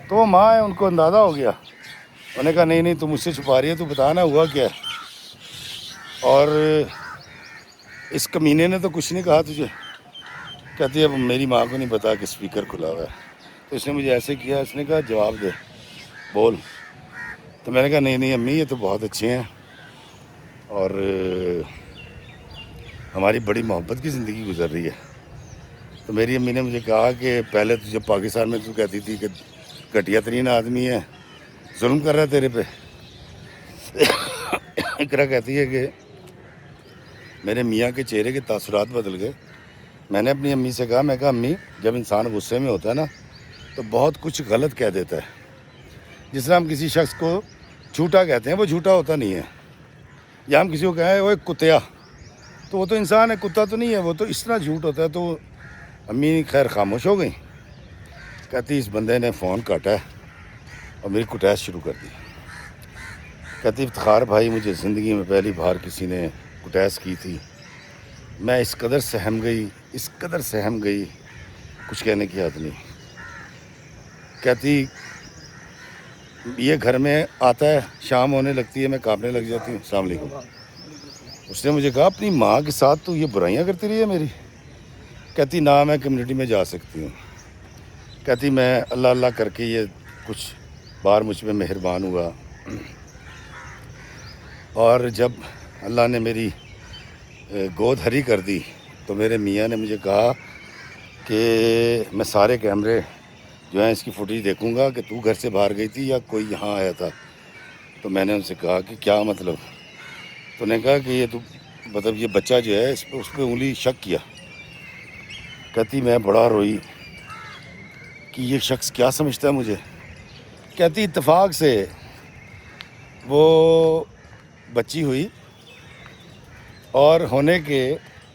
تو وہ ماں ہے ان کو اندازہ ہو گیا، انہوں نے کہا نہیں تو مجھ سے چھپا رہی ہے، تو بتانا ہوا کیا ہے۔ اور اس کمینے نے تو کچھ نہیں کہا تجھے؟ کہتی ہے اب میری ماں کو نہیں پتا کہ اسپیکر کھلا ہوا ہے، تو اس نے مجھے ایسے کیا، اس نے کہا جواب دے بول۔ تو میں نے کہا نہیں امی یہ تو بہت اچھے ہیں اور ہماری بڑی محبت کی زندگی گزر رہی ہے۔ تو میری امی نے مجھے کہا کہ پہلے تو جب پاکستان میں تو کہتی تھی کہ گھٹیا ترین آدمی ہے، ظلم کر رہا ہے تیرے پہ۔ اقرا کہتی ہے کہ میرے میاں کے چہرے کے تاثرات بدل گئے۔ میں نے اپنی امی سے کہا، میں کہا امی جب انسان غصے میں ہوتا ہے نا تو بہت کچھ غلط کہہ دیتا ہے۔ جس طرح ہم کسی شخص کو جھوٹا کہتے ہیں، وہ جھوٹا ہوتا نہیں ہے، یا ہم کسی کو کہیں وہ ایک کتیا، تو وہ تو انسان ہے، کتا تو نہیں ہے، وہ تو اس طرح جھوٹ ہوتا ہے۔ تو امی خیر خاموش ہو گئی۔ کہتی اس بندے نے فون کاٹا ہے اور میری کٹیس شروع کر دی۔ کہتی افتخار بھائی مجھے زندگی میں پہلی بار کسی نے کٹیس کی تھی، میں اس قدر سہم گئی کچھ کہنے کی حد نہیں۔ کہتی یہ گھر میں آتا ہے، شام ہونے لگتی ہے، میں کانپنے لگ جاتی ہوں، السلام علیکم۔ اس نے مجھے کہا اپنی ماں کے ساتھ تو یہ برائیاں کرتی رہی ہے میری؟ کہتی نہ میں کمیونٹی میں جا سکتی ہوں۔ کہتی میں اللہ کر کے یہ کچھ بار مجھ پہ مہربان ہوا، اور جب اللہ نے میری گود ہری کر دی تو میرے میاں نے مجھے کہا کہ میں سارے کیمرے جو ہیں اس کی فوٹیج دیکھوں گا کہ تو گھر سے باہر گئی تھی یا کوئی یہاں آیا تھا۔ تو میں نے ان سے کہا کہ کیا مطلب؟ تو نے کہا کہ یہ تو مطلب یہ بچہ جو ہے اس پہ انگلی شک کیا۔ کہتی میں بڑا روئی کہ یہ شخص کیا سمجھتا ہے مجھے۔ کہتی اتفاق سے وہ بچی ہوئی اور ہونے کے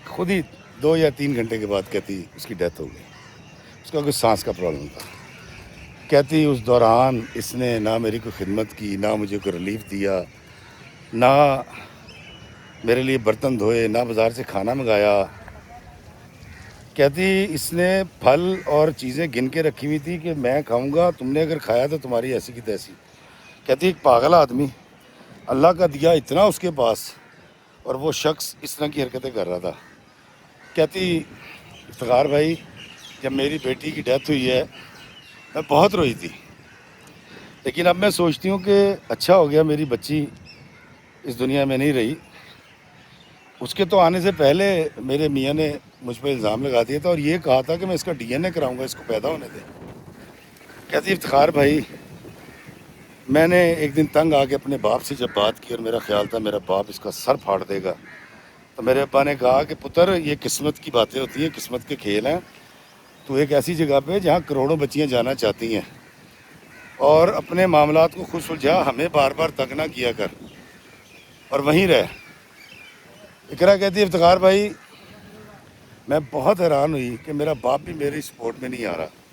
خود ہی 2 یا 3 گھنٹے کے بعد کہتی اس کی ڈیتھ ہو گئی۔ اس کا کچھ سانس کا پرابلم تھا۔ کہتی اس دوران اس نے نہ میری کوئی خدمت کی، نہ مجھے کوئی ریلیف دیا، نہ میرے لیے برتن دھوئے، نہ بازار سے کھانا منگایا۔ کہتی اس نے پھل اور چیزیں گن کے رکھی ہوئی تھی کہ میں کھاؤں گا، تم نے اگر کھایا تو تمہاری ایسی کی تیسی۔ کہتی ایک پاگل آدمی، اللہ کا دیا اتنا اس کے پاس اور وہ شخص اس طرح کی حرکتیں کر رہا تھا۔ کہتی افتخار بھائی جب میری بیٹی کی ڈیتھ ہوئی ہے میں بہت روئی تھی، لیکن اب میں سوچتی ہوں کہ اچھا ہو گیا میری بچی اس دنیا میں نہیں رہی۔ اس کے تو آنے سے پہلے میرے میاں نے مجھ پہ الزام لگا دیا تھا اور یہ کہا تھا کہ میں اس کا ڈی این اے کراؤں گا، اس کو پیدا ہونے دیں۔ کہتی افتخار بھائی میں نے ایک دن تنگ آ کے اپنے باپ سے جب بات کی اور میرا خیال تھا میرا باپ اس کا سر پھاڑ دے گا، تو میرے ابا نے کہا کہ پتر یہ قسمت کی باتیں ہوتی ہیں، قسمت کے کھیل ہیں، تو ایک ایسی جگہ پہ جہاں کروڑوں بچیاں جانا چاہتی ہیں اور اپنے معاملات کو خود سلجھا، ہمیں بار بار تنگ نہ کیا کر اور وہیں رہ۔ اقرا کہتی افتخار بھائی میں بہت حیران ہوئی کہ میرا باپ بھی میری سپورٹ میں نہیں آ رہا۔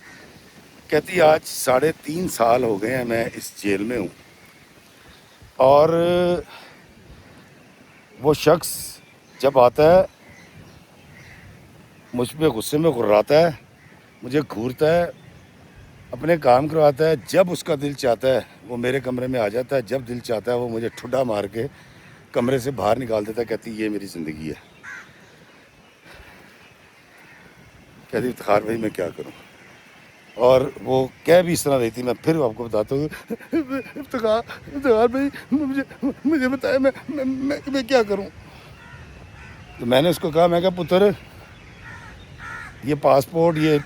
کہتی آج 3.5 سال ہو گئے ہیں میں اس جیل میں ہوں اور وہ شخص جب آتا ہے مجھ پہ غصے میں غراتا ہے، مجھے گھورتا ہے، اپنے کام کرواتا ہے، جب اس کا دل چاہتا ہے وہ میرے کمرے میں آ جاتا ہے، جب دل چاہتا ہے وہ مجھے ٹھڈا مار کے کمرے سے باہر نکال دیتا ہے۔ کہتی یہ میری زندگی ہے۔ کہتی افتخار بھائی میں کیا کروں؟ اور وہ کہہ بھی اس طرح رہی تھی، میں پھر آپ کو بتاتا ہوں افتخار بھائی مجھے بتایا میں کیا کروں؟ تو میں نے اس کو کہا، میں کہا پتر یہ پاسپورٹ، یہ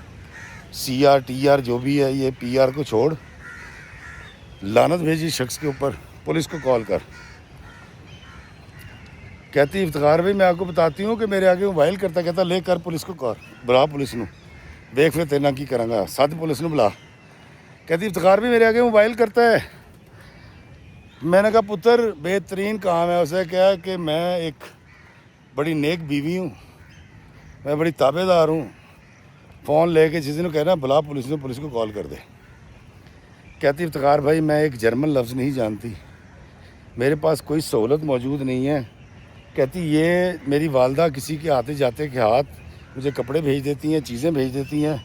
CR TR جو بھی ہے، یہ PR کو چھوڑ، لعنت بھیجی شخص کے اوپر، پولیس کو کال کر۔ کہتی افتخار بھائی میں آپ کو بتاتی ہوں کہ میرے آگے موبائل کرتا، کہتا لے کر پولیس کو کال، بلا پولیس نو، دیکھ پھر تیرنا کی کراں گا، سد پولیس نو بلا۔ کہتی افتخار بھائی میرے آگے موبائل کرتا ہے۔ میں نے کہا پتر بہترین کام ہے۔ اسے کہا کہ میں ایک بڑی نیک بیوی ہوں، میں بڑی تابع دار ہوں، فون لے کے جس نے کہنا بلا پولیس نے، پولیس کو کال کر دے۔ کہتی افتخار بھائی میں ایک جرمن لفظ نہیں جانتی، میرے پاس کوئی سہولت موجود نہیں ہے۔ کہتی یہ میری والدہ کسی کے آتے جاتے کے ہاتھ مجھے کپڑے بھیج دیتی ہیں، چیزیں بھیج دیتی ہیں،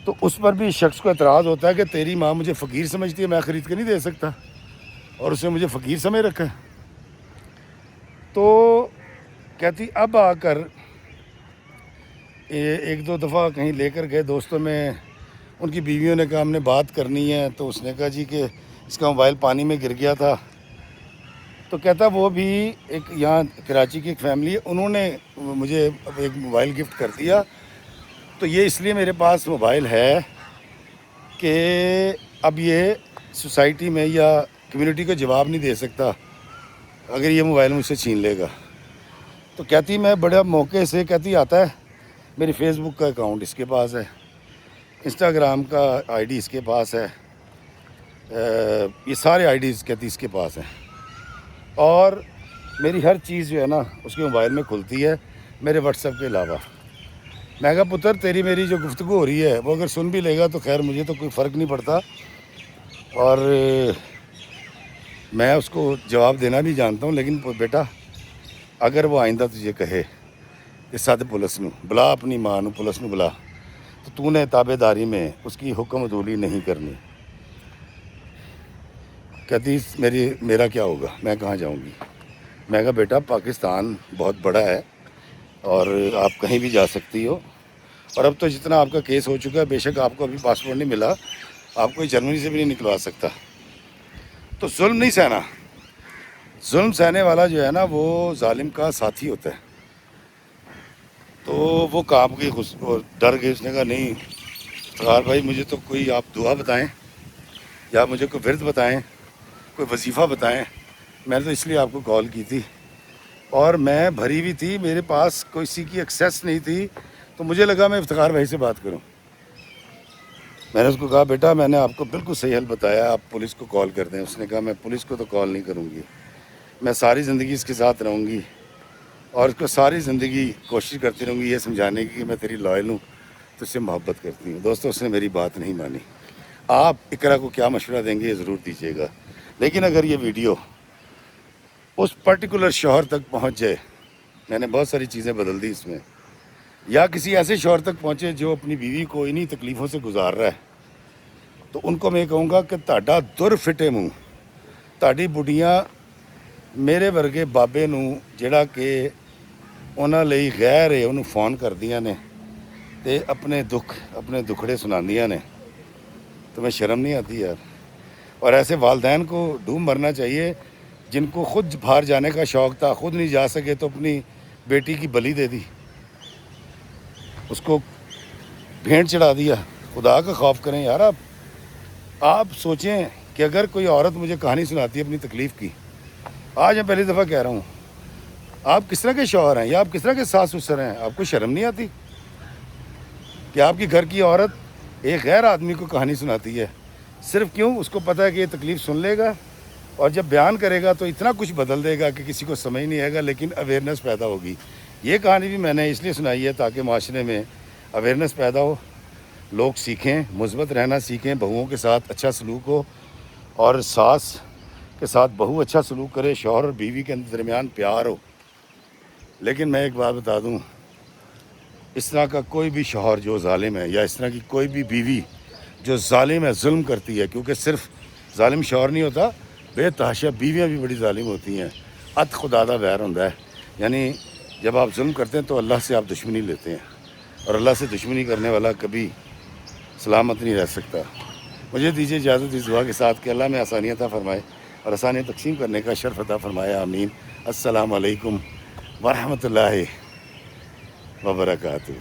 تو اس پر بھی شخص کو اعتراض ہوتا ہے کہ تیری ماں مجھے فقیر سمجھتی ہے، میں خرید کے نہیں دے سکتا، اور اس نے مجھے فقیر سمجھ رکھا ہے۔ تو کہتی اب آ کر ایک دو دفعہ کہیں لے کر گئے دوستوں میں، ان کی بیویوں نے کہا ہم نے بات کرنی ہے، تو اس نے کہا جی کہ اس کا موبائل پانی میں گر گیا تھا۔ تو کہتا وہ بھی ایک یہاں کراچی کی ایک فیملی ہے، انہوں نے مجھے ایک موبائل گفٹ کر دیا، تو یہ اس لیے میرے پاس موبائل ہے کہ اب یہ سوسائٹی میں یا کمیونٹی کو جواب نہیں دے سکتا اگر یہ موبائل مجھ سے چھین لے گا۔ تو کہتی میں بڑا موقع سے، کہتی آتا ہے میری فیس بک کا اکاؤنٹ اس کے پاس ہے، انسٹاگرام کا آئی ڈی اس کے پاس ہے، یہ سارے آئی ڈیز کہتی اس کے پاس ہیں، اور میری ہر چیز جو ہے نا اس کے موبائل میں کھلتی ہے میرے واٹس ایپ کے علاوہ۔ میں کہا پتر تیری میری جو گفتگو ہو رہی ہے وہ اگر سن بھی لے گا تو خیر مجھے تو کوئی فرق نہیں پڑتا، اور میں اس کو جواب دینا بھی جانتا ہوں، لیکن بیٹا اگر وہ آئندہ تجھے کہے کہ سد پولیس نو بلا، اپنی ماں نو پولیس نو بلا، تو نے تابع داری میں اس کی حکم عدولی نہیں کرنی۔ کہتی میرا کیا ہوگا، میں کہاں جاؤں گی؟ میں کہا بیٹا پاکستان بہت بڑا ہے اور آپ کہیں بھی جا سکتی ہو، اور اب تو جتنا آپ کا کیس ہو چکا ہے، بے شک آپ کو ابھی پاسپورٹ نہیں ملا، آپ کو جرمنی سے بھی نہیں نکلوا سکتا۔ تو ظلم نہیں سہنا، ظلم سہنے والا جو ہے نا وہ ظالم کا ساتھی ہوتا ہے۔ تو وہ کام کی ڈر گئی، اس نے کہا نہیں افتخار بھائی مجھے تو کوئی آپ دعا بتائیں یا مجھے کوئی ورد بتائیں، کوئی وظیفہ بتائیں، میں نے تو اس لیے آپ کو کال کی تھی، اور میں بھری ہوئی تھی، میرے پاس کسی کی ایکسیس نہیں تھی، تو مجھے لگا میں افتخار بھائی سے بات کروں۔ میں نے اس کو کہا بیٹا میں نے آپ کو بالکل صحیح حل بتایا، آپ پولیس کو کال کر دیں۔ اس نے کہا میں پولیس کو تو کال نہیں کروں گی، میں ساری زندگی اس کے ساتھ رہوں گی، اور اس کو ساری زندگی کوشش کرتی رہوں گی یہ سمجھانے کی کہ میں تیری لائل ہوں، تو اس سے محبت کرتی ہوں۔ دوستو اس نے میری بات نہیں مانی۔ آپ اقرا کو کیا مشورہ دیں گے یہ ضرور دیجیے گا، لیکن اگر یہ ویڈیو اس پرٹیکولر شوہر تک پہنچ جائے، میں نے بہت ساری چیزیں بدل دی اس میں، یا کسی ایسے شوہر تک پہنچے جو اپنی بیوی کو انہی تکلیفوں سے گزار رہا ہے، تو ان کو میں کہوں گا کہ تہاڈا در فٹے منہ، تہاڈی بڑھیاں میرے ورگے بابے نو جڑا کہ انہاں لئی غیر ہے انہوں فون کردیاں نے تے اپنے دکھڑے سناندیاں نے، تمہیں شرم نہیں آتی یار؟ اور ایسے والدین کو ڈوب مرنا چاہیے جن کو خود باہر جانے کا شوق تھا، خود نہیں جا سکے تو اپنی بیٹی کی بلی دے دی، اس کو بھینٹ چڑھا دیا۔ خدا کا خوف کریں یار، آپ سوچیں کہ اگر کوئی عورت مجھے کہانی سناتی ہے اپنی تکلیف کی، آج میں پہلی دفعہ کہہ رہا ہوں، آپ کس طرح کے شوہر ہیں یا آپ کس طرح کے ساس سسر ہیں؟ آپ کو شرم نہیں آتی کہ آپ کی گھر کی عورت ایک غیر آدمی کو کہانی سناتی ہے؟ صرف کیوں؟ اس کو پتہ ہے کہ یہ تکلیف سن لے گا اور جب بیان کرے گا تو اتنا کچھ بدل دے گا کہ کسی کو سمجھ نہیں آئے گا، لیکن اویئرنیس پیدا ہوگی۔ یہ کہانی بھی میں نے اس لیے سنائی ہے تاکہ معاشرے میں اویئرنیس پیدا ہو، لوگ سیکھیں، مثبت رہنا سیکھیں، بہوؤں کے ساتھ اچھا سلوک ہو، اور ساس کے ساتھ بہو اچھا سلوک کرے، شوہر اور بیوی کے درمیان پیار ہو۔ لیکن میں ایک بات بتا دوں، اس طرح کا کوئی بھی شوہر جو ظالم ہے، یا اس طرح کی کوئی بھی بیوی جو ظالم ہے، ظلم کرتی ہے، کیونکہ صرف ظالم شوہر نہیں ہوتا، بے تحاشا بیویاں بھی بڑی ظالم ہوتی ہیں، ات خدا دا ویر ہوتا ہے، یعنی جب آپ ظلم کرتے ہیں تو اللہ سے آپ دشمنی لیتے ہیں، اور اللہ سے دشمنی کرنے والا کبھی سلامت نہیں رہ سکتا۔ مجھے دیجیے اجازت اس دعا کے ساتھ کہ اللہ میں آسانیاں عطا فرمائے اور آسانیاں تقسیم کرنے کا شرف عطا فرمائے، آمین۔ السلام علیکم ورحمۃ اللہ وبرکاتہ۔